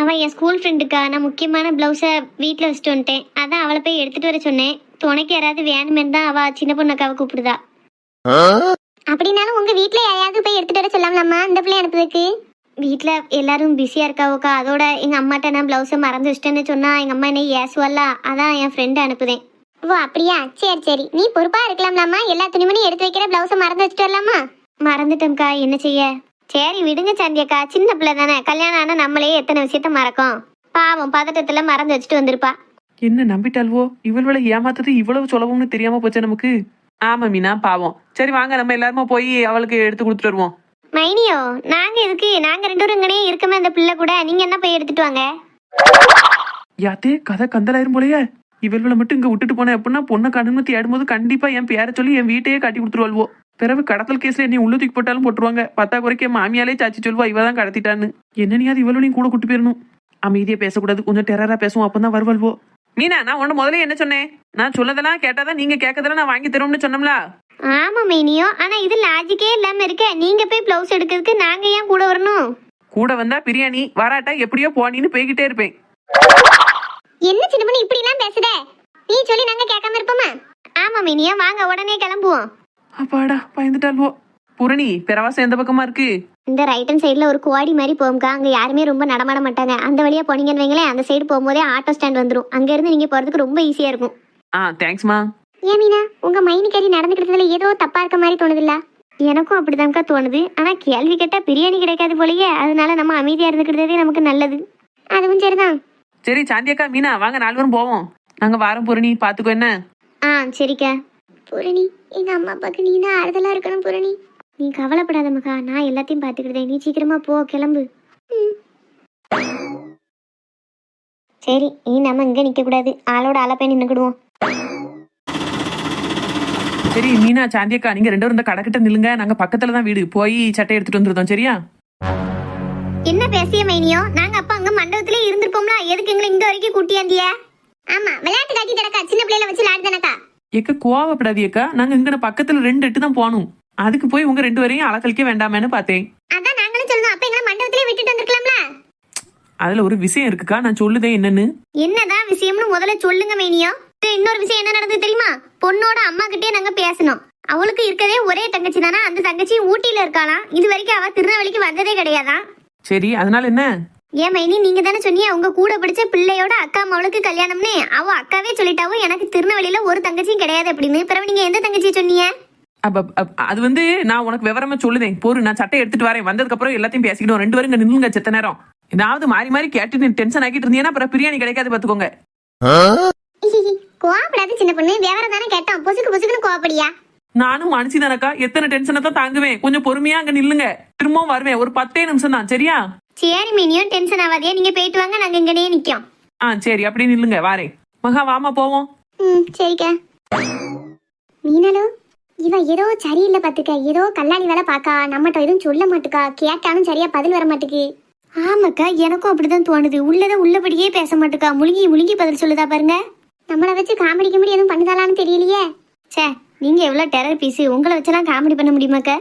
அவன் என் ஸ்கூல் ஃப்ரெண்டுக்கா. நான் முக்கியமான பிளவுஸை வீட்டில் வச்சுட்டு வந்துட்டேன். அதான் அவளை போய் எடுத்துட்டு வர சொன்னேன். துணைக்கு யாராவது வேணுமேன்னு தான் அவ சின்ன பொண்ணக்காவை கூப்பிடுதா. அப்படின்னாலும் உங்க வீட்டில் யாராவது போய் எடுத்துட்டு வர சொல்லாமலாமா இந்த பிள்ளை அனுப்புறதுக்கு? வீட்டில் எல்லாரும் பிஸியாக இருக்காவோக்கா. அதோட எங்கள் அம்மாட்ட நான் ப்ளவுஸை மறந்து வச்சிட்டேன்னு சொன்னால் எங்கள் அம்மா என்ன ஏசுவல்லா. அதான் என் ஃப்ரெண்டு அனுப்புதேன். ஓ அப்படியா? சரி. நீ பொறுப்பாக இருக்கலாம்லாமா? எல்லா துணிமணியும் எடுத்து வைக்கிற, ப்ளவுஸை மறந்து வச்சுட்டு வரலாமா? மறந்துட்டோம்க்கா, என்ன செய்ய? சரி விடுங்க சாந்தியக்கா, சின்ன பிள்ளை தானே. கல்யாணம் ஆனால் நம்மளே எத்தனை விஷயத்த மறக்கும். பாவம் பதட்டத்தில் மறந்து வச்சுட்டு வந்திருப்பா. என்ன நம்பிட்டால்வோ, இவள்வளை ஏமாத்தது இவ்வளவு சுலபம்னு தெரியாம போச்சு நமக்கு. ஆமா மீனா, பாவம். சரி வாங்க, நம்ம எல்லாருமா போய் அவளுக்கு எடுத்து கொடுத்துட்டு வருவோம். மைனியோ, நாங்க எதுக்கு? நாங்க 2 பேரும் இங்கனே இருக்கமே அந்த பிள்ளை கூட. நீங்க என்ன போய் எடுத்துட்டு வாங்க. யாத்தே, கதை கந்தலாயிரும் போலயே. இவள்வளை மட்டும் இங்க விட்டுட்டு போனேன் அப்படின்னா பொண்ணை கண்ணு தேடும்போது கண்டிப்பா என் பேரை சொல்லி என் வீட்டையே காட்டி கொடுத்துருவாள்வோ. பிறகு கடத்தல் கேஸ்ல என்னை உள்ள தூக்கி போட்டாலும் போட்டுருவாங்க. 10 குறைக்கு என் மாமியாலே சாச்சி சொல்வா இவதான் கடத்திட்டான்னு. என்னனையாவது இவளையும் கூட கூட்டு போயிடணும். அமைதியா பேசக்கூடாது, கொஞ்சம் டெரரா பேசுவோம், அப்பதான் வருவாள்வோ. மீனா, நான் உன்ன முதல்ல என்ன சொன்னேன்? நான் சொல்லதெல்லாம் கேட்டாதான் நீங்க கேட்கறதெல்லாம் நான் வாங்கி தரும்னு சொன்னோம்ல. ஆமா மைனியோ, ஆனா இது லாஜிக்கே இல்லாம இருக்க. நீங்க போய் பிளவுஸ் எடுக்கிறதுக்கு நாங்க ஏன் கூட வரணும்? கூட வந்தா பிரியாணி, வராட்டா எப்படியோ போனின்னு போய்கிட்டே இருப்பேன். என்ன சின்ன பண்ணி இப்படி எல்லாம் பேசுத? நீ சொல்லி நாங்க கேட்காம இருப்போமா? ஆமா மைனியோ, வாங்க உடனே கிளம்புவோம். அப்பாடா, பயந்துட்டாள்வோ. பூரணி, பிரவாசம் எந்த பக்கமா இருக்கு? இந்த ரைட் ஹேண்ட் சைடுல ஒரு குவாடி மாதிரி போகும்க்கா. அங்க யாருமே ரொம்ப நடமாட மாட்டாங்க. அந்த வழியா போனீங்கன்னு வைங்களேன், அந்த சைடு போகும்போதே ஆட்டோ ஸ்டாண்ட் வந்துடும். அங்க இருந்து நீங்க போறதுக்கு ரொம்ப ஈஸியா இருக்கும். தேங்க்ஸ்மா. ஏன் மீனா, உங்க மைனிக்கறி நடந்துக்கிறதுல ஏதோ தப்பா இருக்க மாதிரி தோணுதுல்ல? எனக்கும் அப்படிதான்க்கா தோணுது. ஆனா கேள்வி கேட்டா பிரியாணி கிடைக்காது போலயே. அதனால நம்ம அமைதியா இருந்துக்கிறதே நமக்கு நல்லது. அதுவும் சரிதான். சரி சாந்தியக்கா, மீனா வாங்க 4 பேரும் போவோம். நாங்க வாரம் பூரணி, பாத்துக்கோ என்ன. சரிக்கா. பூரணி, எங்க அம்மா அப்பாக்கு நீ தான் ஆறுதலா இருக்கணும். பூரணி, நீ கவலைப்படாத மகா, நான் எல்லாத்தையும் பாத்துக்கிட்டேன். நீ சீக்கிரமா போ, கிளம்பு. சரி நீ நம்ம இங்க நிக்க கூடாது, ஆளோட ஆளா போய் நின்னுக்கிடுவோம். சரி மீனா சாந்தியக்கா நீங்க ரெண்டு பேரும் இந்த கடைக்கிட்ட நில்லுங்க, நாங்க பக்கத்துல தான் வீடு, போய் சட்டை எடுத்துட்டு வந்துருந்தோம். சரியா? என்ன பேசிய மைனியோ, நாங்க அப்ப அங்க மண்டபத்திலே இருந்திருப்போம்ல, எதுக்கு எங்களை இங்க வரைக்கும் கூட்டியாந்திய? ஆமா விளையாட்டு காட்டி கிடக்கா, சின்ன பிள்ளைல வச்சு விளையாடுதானக்கா. ஏக்கா கோவப்படாதியக்கா, நாங்க இங்க பக்கத்துல 2 எட்டு தான் போகணும், அதுக்கு போய் உங்க 2 பேரையும் அலக்கழிக்க வேண்டாமேன்னு பார்த்தேன். அதான் நாங்களும் சொல்லணும், அப்ப எங்களை மண்டபத்திலே விட்டுட்டு வந்திருக்கலாம்ல. அதுல ஒரு விஷயம் இருக்குக்கா, நான் சொல்லுதேன் என்னன்னு. என்னதான் விஷயம்னு முதல்ல சொல்லுங்க மைனியோ. இன்னொரு விஷயம் என்ன நடந்தது தெரியுமா? பொண்ணோட அம்மா கிட்டே நாங்க பேசணும். அவளுக்கு இருக்கதே ஒரே தங்கச்சி தானா, அந்த தங்கச்சி ஊட்டியில இருக்காளாம். இது வரைக்கும் அவ திருநெல்வேலிக்கு வந்ததே கிடையாதான். சரி அதனால என்ன? ஏன் மைனி, நீங்க தானே சொன்னீங்க உங்க கூட படிச்ச பிள்ளையோட அக்கா மவளுக்கு கல்யாணம்னு. அவ அக்காவே சொல்லிட்டாவோ எனக்கு திருநெல்வேலியில ஒரு தங்கச்சியும் கிடையாது அப்படின்னு. பிறகு நீங்க எந்த தங்கச்சி சொன்னீங்க? அது வந்து நான் உனக்கு விவரமா சொல்லுதேன் போரு, நான் சட்டை எடுத்துட்டு வரேன், வந்ததுக்கு அப்புறம் எல்லாத்தையும் பேசிக்கிட்டோம். 2 பேரும் இங்க நின்னுங்க செத்த நேரம். ஏதாவது மாறி மாறி கேட்டு நீ டென்ஷன் ஆக்கிட்டு இருந்தீங்கன்னா அப்புறம் பிரியாணி கிடைக்காது பாத்துக்கோங்க. கோவப்படாத சின்ன பொண்ணு, விவரம் தானே கேட்டோம், பொசுக்கு பொசுக்குன்னு கோவப்படியா? நானும் மனுஷி தானக்கா, எத்தனை டென்ஷனை தான் தாங்குவேன். கொஞ்சம் பொறுமையா அங்க நில்லுங்க, திரும்பவும் வருவேன், ஒரு 10 நிமிஷம் தான். சரியா? சரி மைனியும் டென்ஷன் ஆகாதே, நீங்க போயிட்டு வாங்க, நாங்க இங்கனே நிக்கோம். சரி அப்படியே நில்லுங்க, வாரேன். மகா வாமா போவோம். சரிக்கா. மீனாலு, இவ ஏதோ சரியில்லை பாத்துக்க, ஏதோ கல்லாணி வேலை பாக்கா, நம்மகிட்ட எதுவும் சொல்ல மாட்டுக்கா, கேட்டாலும் சரியா பதில் வர மாட்டுக்கு. ஆமாக்கா எனக்கும் அப்படிதான் தோணுது, உள்ளத உள்ளபடியே பேச மாட்டுக்கா, முழுங்கி முழுங்கி பதில் சொல்லுதா பாருங்க. நம்மளை வச்சு காமெடி கிமெடி எதுவும் பண்ணுதாலான்னு தெரியலையே. சே நீங்க எவ்வளவு டெரர் பீஸ், உங்களை வச்செல்லாம் காமெடி பண்ண முடியுமாக்கா?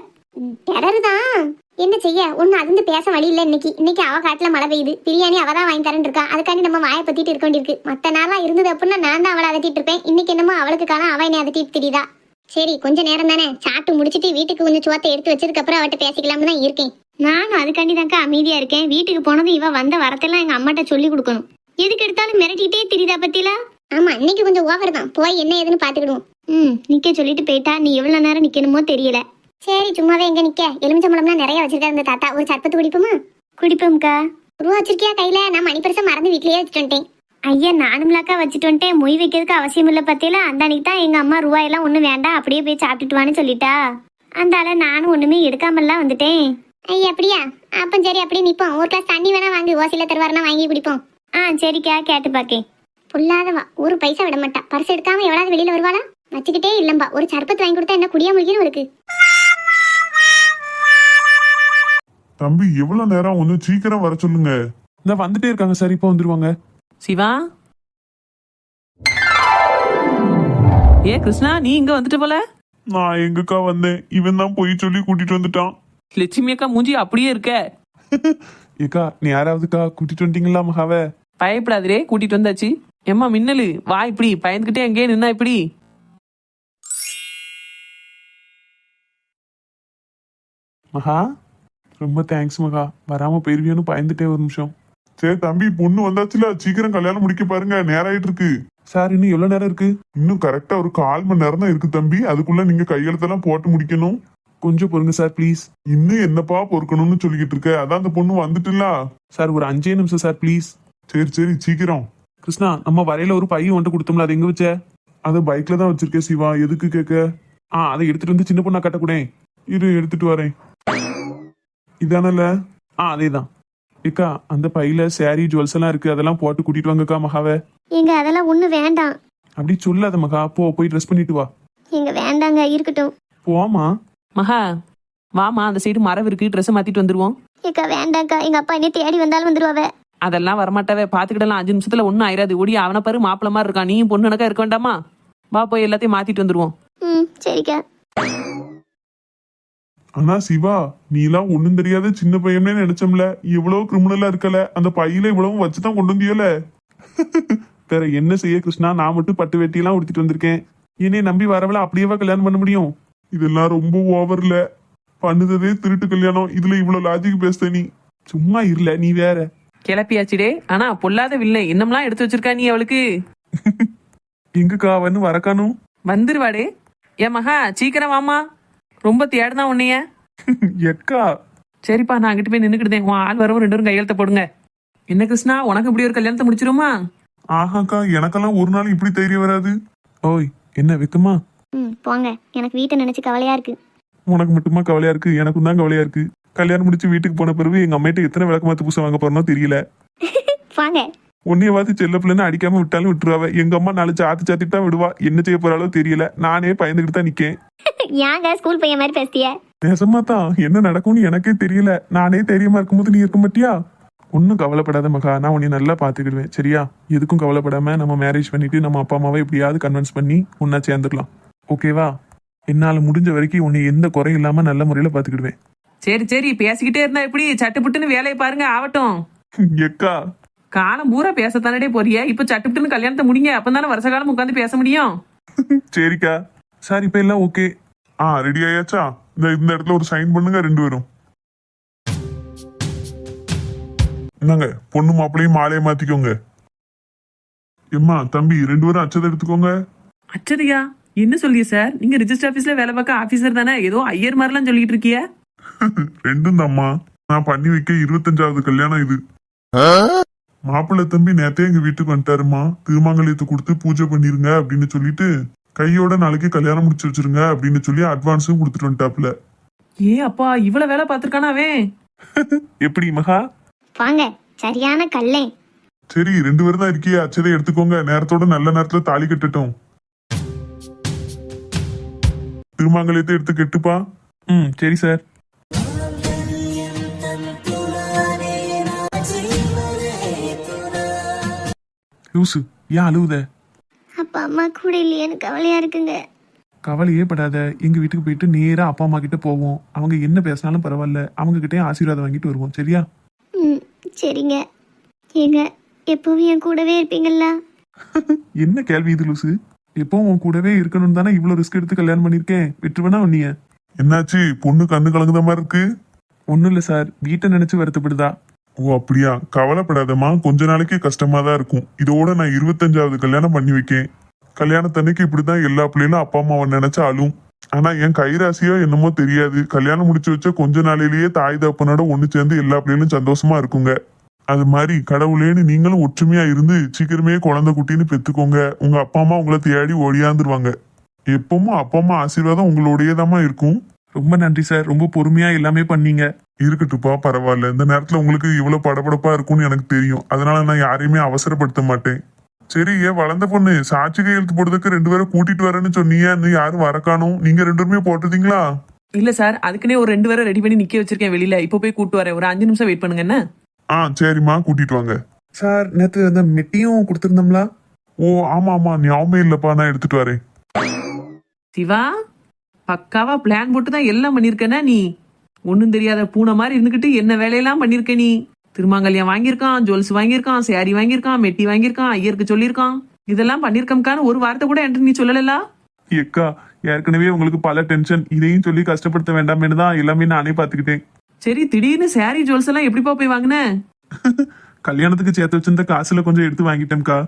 டெரர் தான், என்ன செய்ய, ஒன்னும் அதிர்ந்து பேச வழி இல்லை. இன்னைக்கு அவ காட்டுல மழை பெய்யுது, பிரியாணி அவ தான் வாங்கி தரேன் இருக்கா, அதுக்காண்டி நம்ம வாயை பத்திட்டு இருக்க வேண்டியிருக்கு. மத்த நாளா இருந்தது அப்படின்னா நான் தான் அவளை அதட்டிட்டு இருப்பேன், இன்னைக்கு என்னமோ அவளுக்கு காலம் அவ என்னை அதட்டிட்டு தெரியுதா. சரி கொஞ்ச நேரம் தானே, சாப்பிட்டு முடிச்சிட்டு வீட்டுக்கு கொஞ்சம் சோத்தை எடுத்து வச்சதுக்கு அப்புறம் அவட்ட பேசிக்கலாம்னு தான் இருக்கேன். நானும் அதுக்காண்டி தான்க்கா அமைதியா இருக்கேன். வீட்டுக்கு போனதும் இவ வந்த வரத்தெல்லாம் எங்க அம்மாட்ட சொல்லி கொடுக்கணும். எதுக்கு எடுத்தாலும் மிரட்டிட்டே தெரியுதா பத்தில. ஆமா இன்னைக்கு கொஞ்சம் ஓவர் தான், போய் என்ன ஏதுன்னு பாத்துக்கிடுவோம். நிக்க சொல்லிட்டு போயிட்டா, நீ எவ்வளவு நேரம் நிக்கணுமோ தெரியல. சரி சும்மாவே எங்க நிக்க, எலுமிச்சம்பழம்லாம் நிறைய வச்சிருக்கா இந்த தாத்தா, ஒரு சர்பத்து குடிப்போமா? குடிப்போம்க்கா. ரூபா வச்சிருக்கியா கையில? நான் மணி பரிசை மறந்து வீட்லயே வச்சுட்டு வந்துட்டேன். ஐயா நானும்லாக்கா வச்சுட்டு வந்துட்டேன், மொய் வைக்கிறதுக்கு அவசியம் இல்லை பத்தியில. அந்த அன்னைக்கு தான் எங்க அம்மா ரூபாயெல்லாம் ஒன்றும் வேண்டாம் அப்படியே போய் சாப்பிட்டுட்டு வான்னு சொல்லிட்டா, அந்தால நானும் ஒண்ணுமே எடுக்காமலாம் வந்துட்டேன். ஐயா அப்படியா? அப்ப சரி அப்படியே நிப்போம், ஒரு கிளாஸ் தண்ணி வேணா வாங்கி ஓசில தருவாருன்னா வாங்கி குடிப்போம். சரிக்கா கேட்டு பாக்கேன். புல்லாதவா, ஒரு பைசா விட மாட்டா, பரிசு எடுக்காம எவ்வளவு வெளியில வருவாளா? வச்சுக்கிட்டே இல்லம்பா, ஒரு சர்பத்து வாங்கி கொடுத்தா என்ன குடியா முடிக்கணும் இருக்கு. தம்பி எவ்வளவு நேரம், கொஞ்சம் சீக்கிரம் வர சொல்லுங்க. இந்த வந்துட்டே இருக்காங்க சார், இப்போ வந்துருவாங்க. சிவா ஏ கிருஷ்ணா, நீ இங்க வந்துட்டு போல. நான் எங்கக்கா வந்தேன், இவன் தான் போய் சொல்லி கூட்டிட்டு வந்துட்டான். லட்சுமி அக்கா மூஞ்சி அப்படியே இருக்க. ஏக்கா நீ யாராவதுக்கா கூட்டிட்டு வந்துட்டீங்களா மகாவ? பயப்படாதே, கூட்டிட்டு வந்தாச்சு. எம்மா மின்னலு வா, இப்படி பயந்துகிட்டே அங்கேயே நின்னா இப்படி. மகா ரொம்ப தேங்க்ஸ் மகா, வராம போயிருவியான்னு பயந்துட்டே ஒரு நிமிஷம். சரி தம்பி, பொண்ணு வந்தாச்சுல, சீக்கிரம் கல்யாணம் முடிக்க பாருங்க, நேரம் ஆயிட்டு இருக்கு. சார் இன்னும் எவ்வளவு நேரம் இருக்கு? இன்னும் கரெக்டா ஒரு 1/4 மணி நேரம் தான் இருக்கு தம்பி, அதுக்குள்ள நீங்க கையெழுத்தெல்லாம் போட்டு முடிக்கணும். கொஞ்சம் பொறுங்க சார் ப்ளீஸ். இன்னும் என்னப்பா பொறுக்கணும்னு சொல்லிக்கிட்டு இருக்க, அதான் அந்த பொண்ணு வந்துட்டுல. சார் ஒரு 5 நிமிஷம் சார் ப்ளீஸ். சரி சரி சீக்கிரம். கிருஷ்ணா நம்ம வரையில ஒரு பையன் வந்துட்டு கொடுத்தோம்ல, அது எங்க வச்ச? அதை பைக்ல தான் வச்சிருக்கேன் சிவா, எதுக்கு கேட்க? அதை எடுத்துட்டு வந்து சின்ன பொண்ணா கட்டக்கூடேன். இரு எடுத்துட்டு வரேன். இதானல? அதேதான். ஏக்கா அந்த பையில சாரி ஜுவல்ஸ் எல்லாம் இருக்கு, அதெல்லாம் போட்டு கூட்டிட்டு வாங்கக்கா மகாவை. எங்க அதெல்லாம் ஒண்ணு வேண்டாம். அப்படி சொல்லாத மகா, போய் ட்ரெஸ் பண்ணிட்டு வா. எங்க வேண்டாங்க, இருக்கட்டும். போமா மகா, வாமா அந்த சைடு மரம் இருக்கு, ட்ரெஸ் மாத்திட்டு வந்துருவோம். ஏக்கா வேண்டாம்க்கா, எங்க அப்பா என்ன தேடி வந்தாலும் வந்துருவாவ. அதெல்லாம் வரமாட்டாவே, பாத்துக்கிடலாம், 5 நிமிஷத்துல ஒன்னும் ஆயிராது. ஓடி அவனை பாரு மாப்பிள்ள மாதிரி இருக்கான், நீயும் பொண்ணு எனக்கா இருக்க வேண்டாமா? வா போய் எல்லாத்தையும் மாத்திட்டு வந்துருவோம். சரிக்கா. ஆனா சிவா, நீ எல்லாம் ஒண்ணும் தெரியாத சின்ன பையனே நினைச்சோம்ல, இவ்வளவு கிரிமினலா இருக்கல, அந்த பையில இவ்வளவு வச்சுதான் கொண்டு வந்தியல. வேற என்ன செய்ய கிருஷ்ணா, நான் மட்டும் பட்டு வெட்டி எல்லாம் உடுத்திட்டு வந்திருக்கேன். என்னைய நம்பி வரவள அப்படியேவா கல்யாணம் பண்ண முடியும்? இதெல்லாம் ரொம்ப ஓவர்ல, பண்ணுததே திருட்டு கல்யாணம், இதுல இவ்வளவு லாஜிக் பேசுத நீ? சும்மா இருல நீ வேற. கிளப்பியாச்சுடே, ஆனா பொல்லாத வில்லை என்னம்லாம் எடுத்து வச்சிருக்கா நீ அவளுக்கு. எங்கக்கா வந்து வரக்கானும்? வந்துருவாடே. ஏன் மகா சீக்கிரம் வாமா, ரொம்ப தேடுதான் உன்னைய. எக்கா சரிப்பா, நான் அங்கிட்டு போய் நின்னுக்கிட்டேன், உன் ஆள் வரவும் 2 பேரும் கையெழுத்த போடுங்க. என்ன கிருஷ்ணா, உனக்கு இப்படி ஒரு கல்யாணத்தை முடிச்சிருமா? ஆஹாக்கா, எனக்கெல்லாம் ஒரு நாள் இப்படி தைரியம் வராது. ஓய் என்ன வெக்கமா? போங்க, எனக்கு வீட்டை நினைச்சு கவலையா இருக்கு. உனக்கு மட்டுமா கவலையா இருக்கு? எனக்கும் தான் கவலையா இருக்கு. கல்யாணம் முடிச்சு வீட்டுக்கு போன பிறகு எங்க அம்மாட்ட எத்தனை விளக்கமாத்து பூசை வாங்க போறனோ தெரியல. வாங்க. உன்னைய பார்த்து செல்ல பிள்ளைன்னு அடிக்காம விட்டாலும் விட்டுருவாவ. எங்க அம்மா நாலு சாத்திட்டு தான் விடுவா. என்ன செய்ய போறாளோ தெரியல. நானே பயந்துகிட்டு தான் நிக்கேன். ஏங்க ஸ்கூல் பையன் மாதிரி பேசிய? நெசமா தான் என்ன நடக்கும்னு எனக்கே தெரியல. நானே தைரியமா இருக்கும்போது நீ இருக்க மாட்டியா? ஒன்னும் கவலைப்படாத மகா, நான் உன்னை நல்லா பாத்துக்கிடுவேன் சரியா? எதுக்கும் கவலைப்படாம நம்ம மேரேஜ் பண்ணிட்டு நம்ம அப்பா அம்மாவை எப்படியாவது கன்வின்ஸ் பண்ணி ஒன்னா சேர்ந்துடலாம். ஓகேவா? என்னால முடிஞ்ச வரைக்கும் உன்னை எந்த குறையும் இல்லாம நல்ல முறையில பாத்துக்கிடுவேன். சரி சரி, பேசிக்கிட்டே இருந்தா எப்படி? சட்டுப்புட்டுன்னு வேலையை பாருங்க ஆகட்டும். எக்கா காலம் பூரா பேசத்தானே போறிய, இப்ப சட்டுப்புட்டுன்னு கல்யாணத்தை முடிங்க. அப்பதானே வருஷ காலம் உட்காந்து பேச முடியும். சரிக்கா. சார் இப்ப எல்லாம் ஓகே. ரெடி ஆயாச்சா? இந்த இடத்துல ஒரு சைன் பண்ணுங்க 2 பேரும். என்னங்க பொண்ணு மாப்பிள்ளையும் மாலையை மாத்திக்கோங்க. எம்மா தம்பி 2 பேரும் அச்சதை எடுத்துக்கோங்க. அச்சதையா? என்ன சொல்லிய சார்? நீங்க ரிஜிஸ்டர் ஆபீஸ்ல வேலை பார்க்க ஆபீசர் தானே? ஏதோ ஐயர் மாதிரிலாம் சொல்லிட்டு இருக்கிய. ரெண்டும் தாம்மா. நான் பண்ணி வைக்க 25வது கல்யாணம் இது. மாப்பிள்ளை தம்பி நேத்தே எங்க வீட்டுக்கு வந்துட்டாருமா. திருமாங்கல்யத்தை கொடுத்து பூஜை பண்ணிருங்க அப்படின்னு சொல்லிட்டு கையோட நாளைக்கு கல்யாணம் முடிச்சு வச்சிருங்க அப்படின்னு சொல்லி அட்வான்ஸும் கொடுத்துட்டு வந்துட்டாப்ல. ஏ அப்பா, இவ்வளவு வேலை பார்த்திருக்கானா அவன்? எப்படி மகா? வாங்க, சரியான கல்லே. சரி 2 பேரும் தான் இருக்கியே, அச்சதை எடுத்துக்கோங்க. நேரத்தோட நல்ல நேரத்துல தாலி கட்டட்டும். திருமாங்கல்யத்தை எடுத்து கெட்டுப்பா. சரி சார். லூசு, ஏன் அழுவுத? அப்பா அம்மா கூட இல்லையேன்னு கவலையா இருக்குங்க. கவலையே படாத. எங்க வீட்டுக்கு போயிட்டு நேரா அப்பா அம்மா கிட்ட போவோம். அவங்க என்ன பேசினாலும் பரவாயில்ல, அவங்க கிட்டே ஆசீர்வாதம் வாங்கிட்டு வருவோம் சரியா? சரிங்க. ஏங்க எப்பவும் என் கூடவே இருப்பீங்களா? என்ன கேள்வி இது லூசு? எப்பவும் உன் கூடவே இருக்கணும் தானே இவ்வளவு ரிஸ்க் எடுத்து கல்யாணம் பண்ணிருக்கேன். விட்டுருவேனா உன்னிய? என்னாச்சு, பொண்ணு கண்ணு கலங்குத மாதிரி இருக்கு? ஒண்ணும் இல்ல சார், வீட்டை நினைச்சு வருத்தப்படுதா. ஓ அப்படியா? கவலைப்படாதம்மா, கொஞ்ச நாளைக்கு கஷ்டமா தான் இருக்கும். இதோட நான் 25வது கல்யாணம் பண்ணி வைக்கேன். கல்யாணத்தன்னைக்கு இப்படிதான் எல்லா பிள்ளைகளும் அப்பா அம்மாவை நினைச்சா அழும். ஆனா என் கைராசியோ என்னமோ தெரியாது, கல்யாணம் முடிச்சு வச்ச கொஞ்ச நாளையிலேயே தாய் தப்பனோட ஒண்ணு சேர்ந்து எல்லா பிள்ளைகளும் சந்தோஷமா இருக்குங்க. அது மாதிரி கடவுளேன்னு நீங்களும் ஒற்றுமையா இருந்து சீக்கிரமே குழந்தை குட்டின்னு பெத்துக்கோங்க. உங்க அப்பா அம்மா உங்களை தேடி ஓடியாந்துருவாங்க. எப்பவும் அப்பா அம்மா ஆசீர்வாதம் உங்களோடையதாமா இருக்கும். ரொம்ப நன்றி சார், ரொம்ப பொறுமையா எல்லாமே பண்ணீங்க. இருக்கட்டுப்பா, பரவாயில்ல. இந்த நேரத்துல உங்களுக்கு இவ்வளவு படபடப்பா இருக்கும்னு எனக்கு தெரியும். அதனால நான் யாரையுமே அவசரப்படுத்த மாட்டேன். சரி, ஏன் வளர்ந்த பொண்ணு சாட்சி கையெழுத்து போடுறதுக்கு 2 பேரும் கூட்டிட்டு வரேன்னு சொன்னீங்க. இன்னும் யாரும் வரக்கானோ? நீங்க 2 பேருமே போட்டுட்டீங்களா? இல்ல சார், அதுக்குன்னே ஒரு 2 பேரை ரெடி பண்ணி நிக்க வச்சிருக்கேன் வெளியில. இப்ப போய் கூட்டு வரேன். ஒரு 5 நிமிஷம் வெயிட் பண்ணுங்க என்ன? சரிம்மா, கூட்டிட்டு வாங்க. சார் நேத்து அந்த மெட்டியும் கொடுத்துருந்தோம்ல? ஓ ஆமா ஆமா, ஞாபகம் இல்லப்பா, நான் எடுத்துட்டு வரேன். சிவா, பக்காவா பிளான் போட்டு தான் எல்லாம் பண்ணிருக்கனா நீ? ஒன்னும் தெரியாத பூனை மாதிரி இருந்துகிட்டு என்ன வேலையெல்லாம் பண்ணிருக்க நீ? திருமாங்கல்யம் வாங்கியிருக்கான், ஜுவல்ஸ் வாங்கியிருக்கான், சாரி வாங்கியிருக்கான், மெட்டி வாங்கியிருக்கான், ஐயருக்கு சொல்லியிருக்கான். இதெல்லாம் பண்ணிருக்கம்கான்னு ஒரு வார்த்தை கூட என்கிட்ட நீ சொல்லல. எக்கா, ஏற்கனவே உங்களுக்கு பல டென்ஷன். இதையும் சொல்லி கஷ்டப்படுத்த வேண்டாமேன்னு தான் எல்லாமே நானே பாத்துக்கிட்டேன். சரி, திடீர்னு சாரி ஜுவல்ஸ் எல்லாம் எப்படிப்பா போய் வாங்கின? கல்யாணத்துக்கு சேர்த்து வச்சிருந்த காசுல கொஞ்சம் எடுத்து வாங்கிட்டேன்க்கா.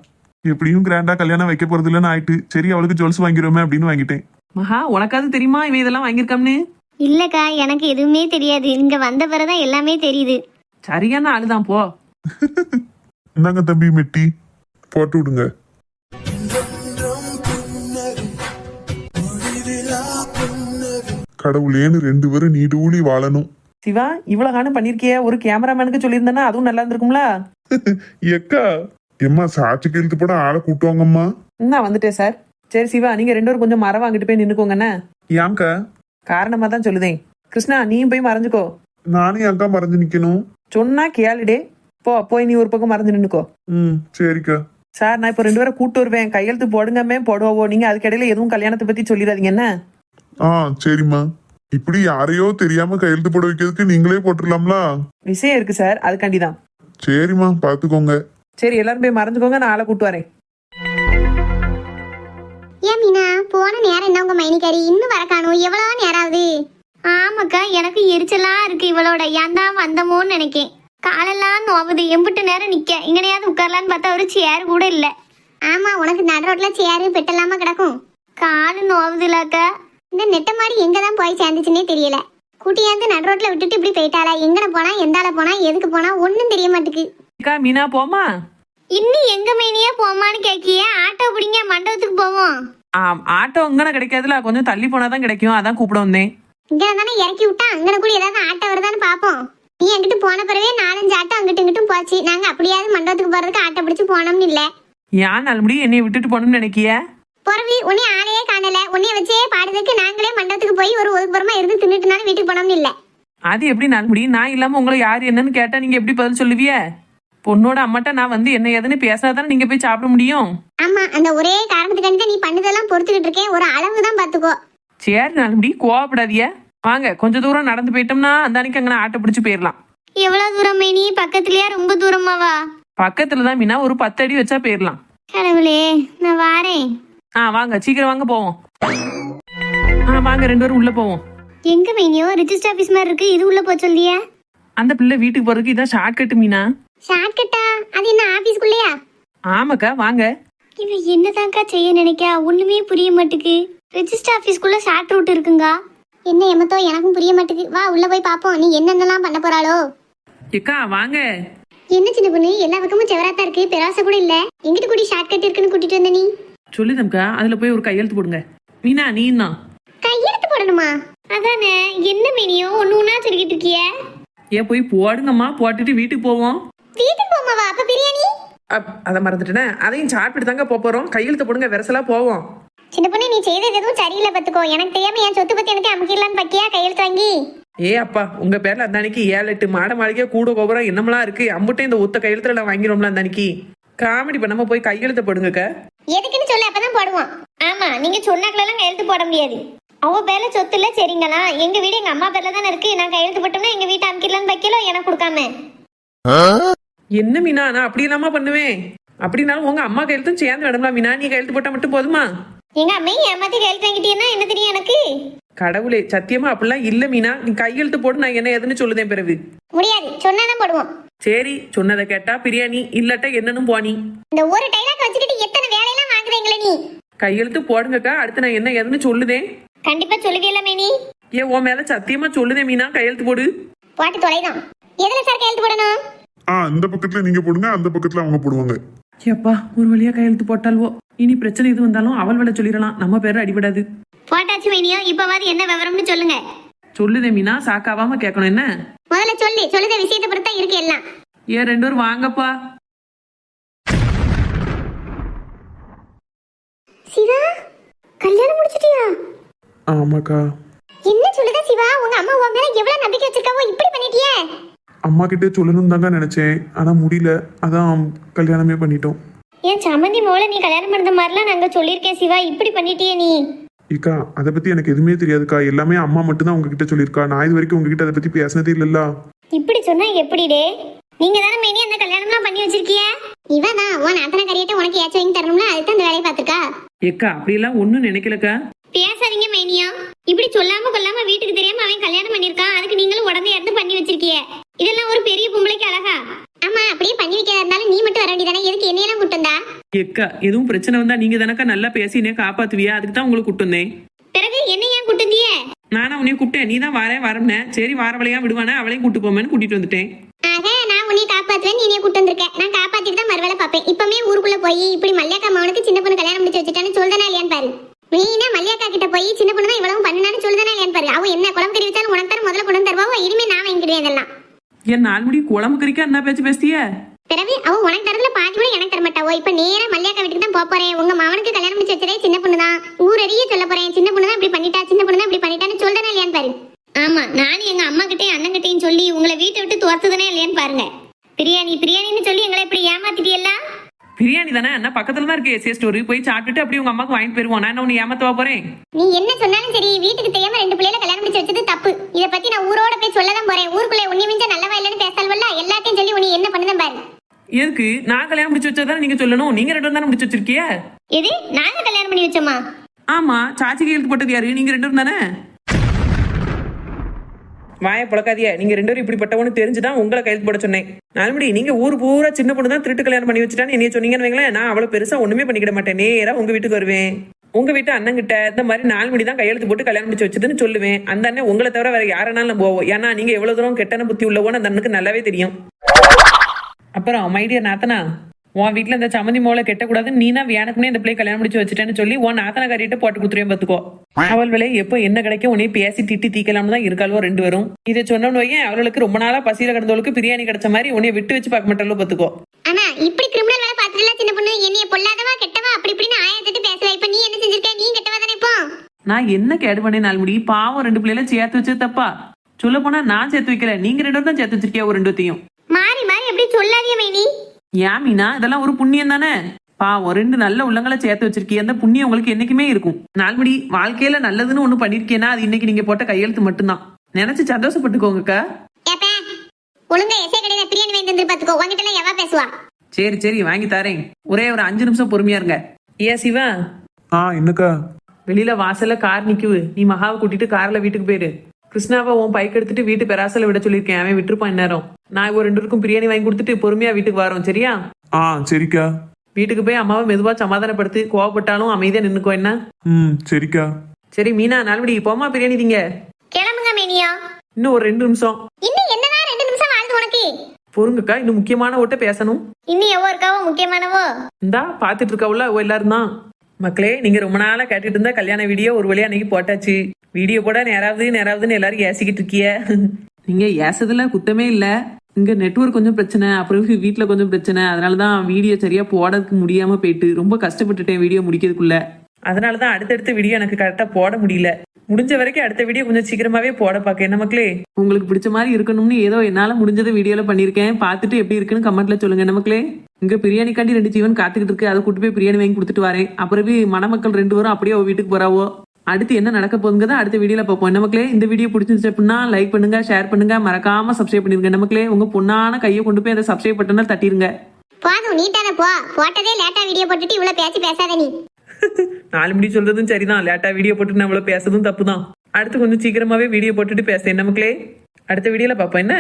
எப்படியும் கிராண்டா கல்யாணம் வைக்க போறது இல்லைன்னு ஆயிட்டு, சரி அவளுக்கு ஜுவல்ஸ் வாங்கிடுவோமே அப்படின்னு வாங்கிட்டேன். மகா, உனக்காவது தெரியுமா இவன் இதெல்லாம் வாங்கியிருக்காம்னு? இல்லக்கா, எனக்கு எதுவுமே தெரியாது. இங்க வந்த பிறகுதான் எல்லாமே தெரியுது. சரியான ஆளுதான் போ. இந்தாங்க தம்பி மெட்டி, போட்டு விடுங்க. கடவுளேன்னு 2 பேரும் நீடூழி வாழணும். சிவா, இவ்வளவு காணும் பண்ணிருக்கிய. ஒரு கேமராமேனுக்கு சொல்லியிருந்தேன்னா அதுவும் நல்லா இருந்திருக்கும்ல. எக்கா, எம்மா சாட்சி கையெழுத்து போட ஆளை கூட்டுவாங்கம்மா. நான் வந்துட்டேன் சார். சரி சிவா, நீங்க 2 பேரும் கொஞ்சம் மரம் வாங்கிட்டு போய் நின்னுக்கோங்கண்ணே. ஏன்க்கா? காரணமா தான் சொல்லுதேன். கிருஷ்ணா, நீயும் போய் மறைஞ்சுக்கோ. நானும் ஏன்க்கா மறைஞ்சு நிக்கணும்? சொன்னா கேளுடே. போய் நீ ஒரு பக்கம் மறைஞ்சு நின்னுக்கோ. சரிக்கா. சார், நான் இப்போ 2 பேரை கூட்டு வருவேன். கையெழுத்து போடுங்கமே போடுவோம். நீங்க அதுக்கிடையில எதுவும் கல்யாணத்தை பத்தி சொல்லிடாதீங்க என்ன? சரிம்மா. இப்படி யாரையோ தெரியாம கையெழுத்து போட வைக்கிறதுக்கு நீங்களே போட்டுடலாம்ல? விஷயம் இருக்கு சார், அதுக்காண்டிதான். சரிம்மா, பாத்துக்கோங்க. சரி, எல்லாரும் போய் மறைஞ்சுக்கோங்க, நான் ஆளை கூட்டு வரேன். ஏன் மீனா, போன நேரம் என்ன உங்க மைனிக்காரி இன்னும் வர காணும்? எவ்வளவு நேரம் ஆகுது? ஆமாக்கா, எனக்கு எரிச்சலா இருக்கு இவளோட. ஏன் தான் வந்தமோன்னு நினைக்கேன். காலெல்லாம் நோவுது. எம்பிட்டு நேரம் நிக்க இங்கனையாவது உட்காரலான்னு பார்த்தா ஒரு சேர் கூட இல்ல. ஆமா, உனக்கு நடு ரோட்ல சேரு பெட்டலாம கிடக்கும். காலு நோவுதுலக்கா. இந்த நெட்ட மாடி எங்கதான் போய் சேர்ந்துச்சுன்னே தெரியல. குட்டியாந்து நடு ரோட்ல விட்டுட்டு இப்படி போயிட்டாளா? எங்கன போனா, எந்தால போனா, எதுக்கு போனா ஒன்னும் தெரிய மாட்டுக்கு. மீனா, போமா? இன்னும் எங்க மைனியா போமான்னு கேக்கிய? ஆட்டோ பிடிங்க, மண்டபத்துக்கு போவோம். ஆட்டோ இங்கன கிடைக்காதுல, கொஞ்சம் தள்ளி போனாதான் கிடைக்கும். அதான் கூப்பிட வந்தேன். இங்க தானே இறக்கி விட்டா அங்கன கூட ஏதாவது ஆட்டோ வருதான்னு பாப்போம். நீ அங்கிட்டு போன பிறவே 4-5 ஆட்டம் அங்கிட்டு இங்கிட்டும் போச்சு. நாங்க அப்படியாவது மண்டபத்துக்கு போறதுக்கு ஆட்டை பிடிச்சு போனோம்னு இல்ல. ஏன் நாலுமுடி என்னைய விட்டுட்டு போகணும்னு நினைக்கிய? பிறவி உன்னை ஆளையே காணல. உன்னைய வச்சே பாடுறதுக்கு நாங்களே மண்டபத்துக்கு போய் ஒரு ஒதுக்குப்புறமா இருந்து தின்னுட்டுனாலும் வீட்டுக்கு போனோம்னு இல்ல. அது எப்படி நாலுமுடி? நான் இல்லாம உங்களை யார் என்னன்னு கேட்டா நீங்க எப்படி பதில் சொல்லுவிய? பொண்ணோட அம்மாட்ட நான் வந்து என்ன ஏதுன்னு பேசினாதானே நீங்க போய் சாப்பிட முடியும். ஆமா, அந்த ஒரே காரணத்துக்காண்டி நீ பண்ணதெல்லாம் பொறுத்துக்கிட்டு இருக்கேன். ஒரு அளவு தான் பாத்துக்கோ. சரி நாலுமுடி, கோவப்படாதிய. வாங்க கொஞ்ச தூரம் நடந்து போயிட்டோம்னா அந்த அன்னைக்கு அங்கே ஆட்டை பிடிச்சி போயிடலாம். எவ்வளவு தூரம் மேனி? பக்கத்துலயா ரொம்ப தூரமாவா? பக்கத்துல தான் மீனா, ஒரு 10 அடி வச்சா போயிடலாம். கடவுளே, நான் வாரேன். வாங்க சீக்கிரம் வாங்க போவோம். வாங்க 2 பேரும் உள்ள போவோம். எங்க மைனியோ ரிஜிஸ்டர் ஆபீஸ் மாதிரி இருக்கு, இது உள்ள போக சொல்லியா? அந்த பிள்ளை வீட்டுக்கு போறதுக்கு இதான் ஷார்ட்கட் மீனா. ஷார்ட்கட்டா? அது என்ன ஆபீஸ்க்குள்ளயா? ஆமாக்கா வாங்க. இவ என்னதான்க்கா செய்ய நினைக்கா? ஒண்ணுமே புரிய மாட்டுக்கு. ரிஜிஸ்டர் ஆபீஸ்க்குள்ள ஷார்ட் ரூட் இருக்குங்க. என்ன எமத்தோ எனக்கும் புரிய மாட்டுக்கு. வா உள்ள போய் பாப்போம் நீ என்னென்னலாம் பண்ண போறாளோ. ஏக்கா வாங்க. என்ன சின்ன பொண்ணு, எல்லா பக்கமும் செவராத்தா இருக்கு, பெராச கூட இல்ல. எங்கிட்டு கூடி ஷார்ட்கட் இருக்குன்னு கூட்டிட்டு வந்த நீ? சொல்லுதம்க்கா, அதுல போய் ஒரு கையெழுத்து போடுங்க. மீனா நீ தான் கையெழுத்து போடணுமா? அதானே. என்ன மைனியோ ஒண்ணு ஒண்ணா சொல்லிக்கிட்டு இருக்கிய? ஏன் போய் போடுங்கம்மா, போட்டுட்டு வீட்டுக்கு போவோம். வீட்டுக்கு போமாவா? அப்ப பிரியாணி? அதை மறந்துட்டேனே, அதையும் சாப்பிட்டு தாங்க போறோம். கையெழுத்து போடுங்க, விரசலா போவோம். சின்ன பொண்ணு, நீ செய்தது எதுவும் சரியில்லை பாத்துக்கோ. எனக்கு தெரியாம என் சொத்து பத்தி எனக்கு அமுக்கிடலான்னு பக்கியா கையெழுத்து வாங்கி? அப்பா உங்க பேர்ல அந்த அன்னைக்கு 7-8 மாட மாளிகை கூட கோபுரம் என்னமெல்லாம் இருக்கு. அம்புட்டே இந்த ஒத்த கையெழுத்துல நான் வாங்கிடும்ல அந்த அன்னைக்கு. காமெடி பண்ணாம போய் கையெழுத்து போடுங்கக்கா. எதுக்குன்னு சொல்லு, அப்பதான் போடுவோம். ஆமா, நீங்க சொன்னாக்கெல்லாம் கையெழுத்து போட முடியாது. அவ பேர்ல சொத்து இல்ல சரிங்களா? எங்க வீடு எங்க அம்மா பேர்ல தானே இருக்கு. நான் கையெழுத்து போட்டோம்னா எங்க வீட்டை அமுக்கிடலான்னு பக்கியலோ எனக்கு கொடுக்காம. என்ன மீனா, நான் அப்படி இல்லாம பண்ணுவேன். அப்படின்னாலும் உங்க அம்மா கையெழுத்தும் சேர்ந்து வேணும்ல மீனா. நீ கையெழுத்து போட்டா மட்டும் போதுமா? எங்க அம்மையும் ஏமாத்தி கையெழுத்து வாங்கிட்டீங்கன்னா என்ன தெரியும் எனக்கு? கடவுளே, சத்தியமா அப்படிலாம் இல்ல மீனா. நீ கையெழுத்து போடு, நான் என்ன ஏதுன்னு சொல்லுதேன் பிறகு. முடியாது, சொன்னாதான் போடுவோம். சரி, சொன்னதை கேட்டா பிரியாணி, இல்லட்டா என்னன்னு போனி. இந்த ஒரு டைலாக் வச்சுக்கிட்டு எத்தனை வேலையெல்லாம் வாங்குறீங்களே நீ? கையெழுத்து போடுங்கக்கா, அடுத்து நான் என்ன ஏதுன்னு சொல்லுதேன். கண்டிப்பா சொல்லுவீல்ல மேனி? உன் மேல சத்தியமா சொல்லுதேன் மீனா, கையெழுத்து போடு. போட்டு தொலைதான். எதுல சார் கையெழுத்து போடணும்? இந்த பக்கத்துல நீங்க போடுங்க, அந்த பக்கத்துல அவங்க போடுவாங்க. ஏப்பா ஒரு வழியா கையெழுத்து போட்டால்வோ. இனி பிரச்சனை எது வந்தாலும் அவள் வேலை சொல்லிடலாம், நம்ம பேர அடிபடாது. போட்டாச்சு மேனியோ. இப்பவாது என்ன விவரம்னு சொல்லுங்க. சொல்லுதே மீனா, சாக்காவாம கேட்கணும் என்ன? முதல்ல சொல்லுத விஷயத்தை பொறுத்தா இருக்கு எல்லாம். 2 பேரும் வாங்கப்பா. சிவா, கல்யாணம் முடிச்சிட்டியா? ஆமாக்கா. என்ன சொல்லுத சிவா? உங்க அம்மா உன் மேல எவ்வளவு நம்பிக்கை வச்சிருக்காவோ இப்படி பண்ணிட்டியே? அம்மா கிட்டே சொல்லணும் தாங்க நினைச்சேன், ஆனா முடியல. அதான் கல்யாணமே பண்ணிட்டோம். என் சம்மந்தி மோள நீ கல்யாணம் பண்ண மாதிரிலாம் நாங்க சொல்லியிருக்கேன் சிவா, இப்படி பண்ணிட்டியே நீ? இக்கா அதை பத்தி எனக்கு எதுவுமே தெரியாதுக்கா. எல்லாமே அம்மா மட்டும் தான் உங்ககிட்ட சொல்லியிருக்கா. நான் இது வரைக்கும் உங்ககிட்ட அதை பத்தி பேசினதே இல்லல்ல. இப்படி சொன்னா எப்படிடே? நீங்க தானே மேனி அந்த கல்யாணம்லாம் பண்ணி வச்சிருக்கிய? இவன் தான் உன் அத்தனை கறியட்ட உனக்கு ஏச்சு வாங்கி தரணும்ல, அதுக்கு அந்த வேலையை பார்த்துருக்கா. ஏக்கா அப்படியெல்லாம் ஒன்னும் நினைக்கலக்கா. பேசாதீங்க மேனியா. இப்படி சொல்லாம கொள்ளாம வீட்டுக்கு தெரியாம அவன் கல்யாணம் பண்ணிருக்கான். அதுக்கு நீங்களும் உடனே எடுத்து பண்ணி வச்சிருக்கிய. இதெல்லாம் ஒரு பெரிய பொம்பளைக்கு அழகா? ஆமா, அப்படியே பண்ணி வைக்கிறதா இருந்தாலும் நீ மட்டும் வர வேண்டியதானே? எதுக்கு என்னையெல்லாம் கூட்டு வந்தா? ஏக்கா எதுவும் பிரச்சனை வந்தா நீங்க தானக்கா நல்லா பேசி என்ன காப்பாத்துவியா? அதுக்கு தான் உங்களுக்கு கூட்டு வந்தேன். பிறகு என்ன ஏன் கூட்டு வந்திய? நானா உன்னைய கூப்பிட்டேன், நீ தான் வரம்னே. சரி வாரவளையா விடுவானே, அவளையும் கூட்டு போமேன்னு கூட்டிட்டு வந்துட்டேன். ஆக நான் உன்னை காப்பாத்துவேன், நீ என்னைய கூட்டு வந்திருக்க. நான் காப்பாத்திட்டு தான் மறுவேளை பாப்பேன். இப்பமே ஊருக்குள்ள போய் இப்படி மல்லியாக்கா மகனுக்கு சின்ன பொண்ணு கல்யாணம் முடிச்சு வச்சுட்டான்னு சொல்றனா இல்லையான்னு பாரு. நீனா மல்லியாக்கா கிட்ட போய் சின்ன பொண்ணு தான் இவ்வளவு பண்ணுனான்னு சொல்றனா இல்லையான்னு பாரு. அவ என்ன குழம்பு கறி வச்சாலும் உனக்கு தான் முதல்ல கொண்டு தருவா. இனிமே நான் வாங்கிடுவேன் இதெல்லாம். என் 4 முடி குழம்பு கறிக்கா என்ன பேச்சு பேசிய? பிறகு அவ உனக்கு தரதுல பாதி கூட எனக்கு தர மாட்டாவோ. இப்ப நேரா மல்லியாக்கா வீட்டுக்கு தான் போறேன். உங்க மகனுக்கு கல்யாணம் முடிச்சு வச்சதே சின்ன பொண்ணு தான். ஊரடியே சொல்ல போறேன், சின்ன பொண்ணு தான் இப்படி பண்ணிட்டா, சின்ன பொண்ணு தான் இப்படி பண்ணிட்டான்னு சொல்றனா இல்லையான்னு பாரு. ஆமா, நானும் எங்க அம்மா கிட்டே அண்ணன் கிட்டையும் சொல்லி உங்களை வீட்டை விட்டு துரத்துதானே இல்லையான்னு பாருங்க. பிரியாணி பிரியாணின்னு சொல்லி எங்களை இப்படி ஏமாத்திட்டியல்ல. பிரியாணி தானே, என்ன பக்கத்துல தான் இருக்கு ஏசியா ஸ்டோரி. போய் சாப்பிட்டுட்டு அப்படியே உங்க அம்மாக்கு வாங்கிட்டு போயிருவோம். நான் உன்னை ஏமாத்தவா போறேன்? நீ என்ன சொன்னாலும் சரி, வீட்டுக்கு தெரியாம 2 பிள்ளைகளை கல்யாணம் முடிச்சு வச்சது தப்பு. இத பத்தி நான் ஊரோட போய் சொல்லதான் போறேன். ஊருக்குள்ள உன்னை மிஞ்ச நல்லவா இல்லன்னு பேசல்வல்ல, எல்லாத்தையும் சொல்லி உன்னை என்ன பண்ணுதான் பாரு. எதுக்கு? நான் கல்யாணம் முடிச்சு வச்சதானே நீங்க சொல்லணும். நீங்க 2 பேரும் தானே முடிச்சு வச்சிருக்கிய. எது நாங்க கல்யாணம் பண்ணி வச்சோமா? ஆமா, சாச்சி கையெழுத்து போட்டது யாரு? நீங்க 2 பேரும் தானே. வாய பழக்காதிய. நீங்க 2 பேரும் இப்படிப்பட்டவனு தெரிஞ்சுதான் உங்களை கையெழுத்து போட சொன்னேன். நாலுமடி நீங்க ஊர் பூரா சின்ன பொண்ணு தான் திருட்டு கல்யாணம் பண்ணி வச்சுட்டான்னு என்னைய சொன்னீங்கன்னு வைங்களேன், நான் அவ்வளவு பெருசா ஒண்ணுமே பண்ணிக்கிட மாட்டேன். நேரா உங்க வீட்டுக்கு வருவேன். உங்க வீட்டு அண்ணன் கிட்ட இந்த மாதிரி 4 மணி தான் கையெழுத்து போட்டு கல்யாணம் முடிச்சு வச்சதுன்னு சொல்லுவேன். அந்த அண்ணன் உங்களை தவிர வேற யாரனாலும் போவோம். ஏன்னா நீங்க எவ்வளவு தூரம் கெட்டன புத்தி உள்ளவோன்னு அந்த அண்ணனுக்கு நல்லாவே தெரியும். அப்புறம் மைடியர் நாத்தனா, உன் வீட்டுல இந்த சம்மந்தி மோளை கெட்டக்கூடாதுன்னு நீ தான் எனக்குமே இந்த பிள்ளை கல்யாணம் முடிச்சு வச்சுட்டேன்னு சொல்லி உன் நாத்தனா காரிட்ட போட்டு கொடுத்துருவேன் பாத்துக்கோ. அவள் விலை எப்போ என்ன கிடைக்கும் உன்னை பேசி திட்டி தீக்கலாம்னு தான் இருக்காளோ ரெண்டு பேரும். இதை சொன்னோன்னு வையன் அவளுக்கு ரொம்ப நாளா பசியில கிடந்தவளுக்கு பிரியாணி கிடைச்ச மாதிரி உன்னை விட்டு வச்சு பார்க்க மாட்டாளோ பாத்துக்கோ. ஆனா இப்படி கிரிமினல் வேலை பார்த்துட்டு சின்ன பொண்ணு என்னைய பொல்லாதவா கெட்டவா அப்படி இப்படின்னு ஆயிரத்தெட்டு பேசுவா. இப்ப நீ என்ன செஞ்சிருக்க? நீ கெட்டவா தானே இப்போ? நான் என்ன கேடு பண்ணேன் நாள்முடி? பாவம் ரெண்டு பிள்ளைல சேர்த்து வச்சது தப்பா? சொல்ல போனா நான் சேர்த்து வைக்கல, நீங்க ரெண்டு தான் சேர்த்து வச்சிருக்கியா ஒரு ரெண்டுத்தையும். மாறி மாறி எப்படி சொல்லாதிய மைனி? ஏன் மீனா, இதெல்லாம் ஒரு புண்ணியம் தானே. பாவம் ரெண்டு நல்ல உள்ளங்களை சேர்த்து வச்சிருக்கீங்க, அந்த புண்ணியம் உங்களுக்கு என்னைக்குமே இருக்கும். நாள்முடி வாழ்க்கையில நல்லதுன்னு ஒண்ணு பண்ணிருக்கேன்னா அது இன்னைக்கு நீங்க போட்ட கையெழுத்து மட்டும்தான். நினைச்சு சந்தோஷப்பட்டுக்கோங்கக்கா. ஏப்பா ஒழுங்கா எசே கடையில பிரியாணி வாங்கி வந்து பாத்துக்கோ. உங்ககிட்ட எல்லாம் எவா பேசுவா? சரி சரி வாங்கி தரேன், ஒரே ஒரு 5 நிமிஷம் பொறுமையா இருங்க. ஏன் சிவா, என்னக்கா? வெளியில வாசல்ல கார் நிக்குது, நீ மகாவை கூட்டிட்டு கார்ல வீட்டுக்கு போயிரு. கிருஷ்ணாவை உன் பைக் எடுத்துட்டு வீட்டு பெராசல விட சொல்லியிருக்கேன், அவன் விட்டுருப்பான் இந்நேரம். நான் ஒரு 2 பேருக்கும் பிரியாணி வாங்கி கொடுத்துட்டு பொறுமையா வீட்டுக்கு வரோம், சரியா? சரிக்கா. வீட்டுக்கு போய் அம்மாவை மெதுவா சமாதானப்படுத்தி, கோவப்பட்டாலும் அமைதியா நின்னுக்கோ என்ன. சரிக்கா. சரி மீனா, நாள்படி போமா பிரியாணி திங்க. கிளம்புங்க மேனியா. இன்னும் ஒரு 2 நிமிஷம். இன்னும் என்னதான் 2 நிமிஷம் வாழ்ந்து உனக்கு? பொறுங்கக்கா, இன்னும் முக்கியமான ஓட்ட பேசணும். இன்னும் எவ்வளோ இருக்காவோ முக்கியமானவோ? இந்தா பாத்துட்டு இருக்காவுல எல்லாரும் தான். மக்களே, நீங்க ரொம்ப நாளா கேட்டுட்டு இருந்தா கல்யாண வீடியோ ஒரு வழியா அன்னைக்கு போட்டாச்சு. வீடியோ போட நேராவதுன்னு எல்லாரும் ஏசிக்கிட்டு இருக்கிய. நீங்க ஏசதுல குத்தமே இல்ல. இங்க நெட்வொர்க் கொஞ்சம் பிரச்சனை, அப்புறம் வீட்டுல கொஞ்சம் பிரச்சனை. அதனாலதான் வீடியோ சரியா போடறதுக்கு முடியாம போயிட்டு ரொம்ப கஷ்டப்பட்டுட்டேன் வீடியோ முடிக்கிறதுக்குள்ள. அதனாலதான் அடுத்தடுத்த வீடியோ எனக்கு கரெக்டா போட முடியல. முடிஞ்ச வரைக்கும் அடுத்த வீடியோ கொஞ்சம் சீக்கிரமாவே போட பாக்க என்ன மக்களே. உங்களுக்கு பிடிச்ச மாதிரி இருக்கணும்னு ஏதோ என்னால முடிஞ்சதை வீடியோல பண்ணிருக்கேன். பார்த்துட்டு எப்படி இருக்குன்னு கமெண்ட்ல சொல்லுங்க என்ன மக்களே. இங்க பிரியாணிக்காண்டி 2 ஜீவன் காத்துக்கிட்டு இருக்கு, அதை கூட்டு போய் பிரியாணி வாங்கி கொடுத்துட்டு வரேன். அப்புறம் மணமக்கள் 2 பேரும் அப்படியே வீட்டுக்கு போறாவோ. அடுத்து என்ன நடக்க போகுதுங்க அடுத்த வீடியோல பார்ப்போம் என்ன மக்களே. இந்த வீடியோ பிடிச்சிருந்துச்சு அப்படின்னா லைக் பண்ணுங்க, ஷேர் பண்ணுங்க, மறக்காம சப்ஸ்கிரைப் பண்ணிருங்க என்ன மக்களே. உங்க பொண்ணான கையை கொண்டு போய் அதை சப்ஸ்கிரைப் பட்டனா தட்டிருங்க. போதும் நீட்டான போ. போட்டதே லேட்டா வீடியோ போட்டுட்டு இவ்வளவு பேச்சு பேசாத நீ. 4 மணி சொல்றதும் சரிதான், லேட்டா வீடியோ போட்டு நம்மள பேசுறதும் தப்பு தான். அடுத்து கொஞ்சம் சீக்கிரமாவே வீடியோ போட்டுட்டு பேச என்ன மக்களே. அடுத்த வீடியோல பார்ப்போம் என்ன.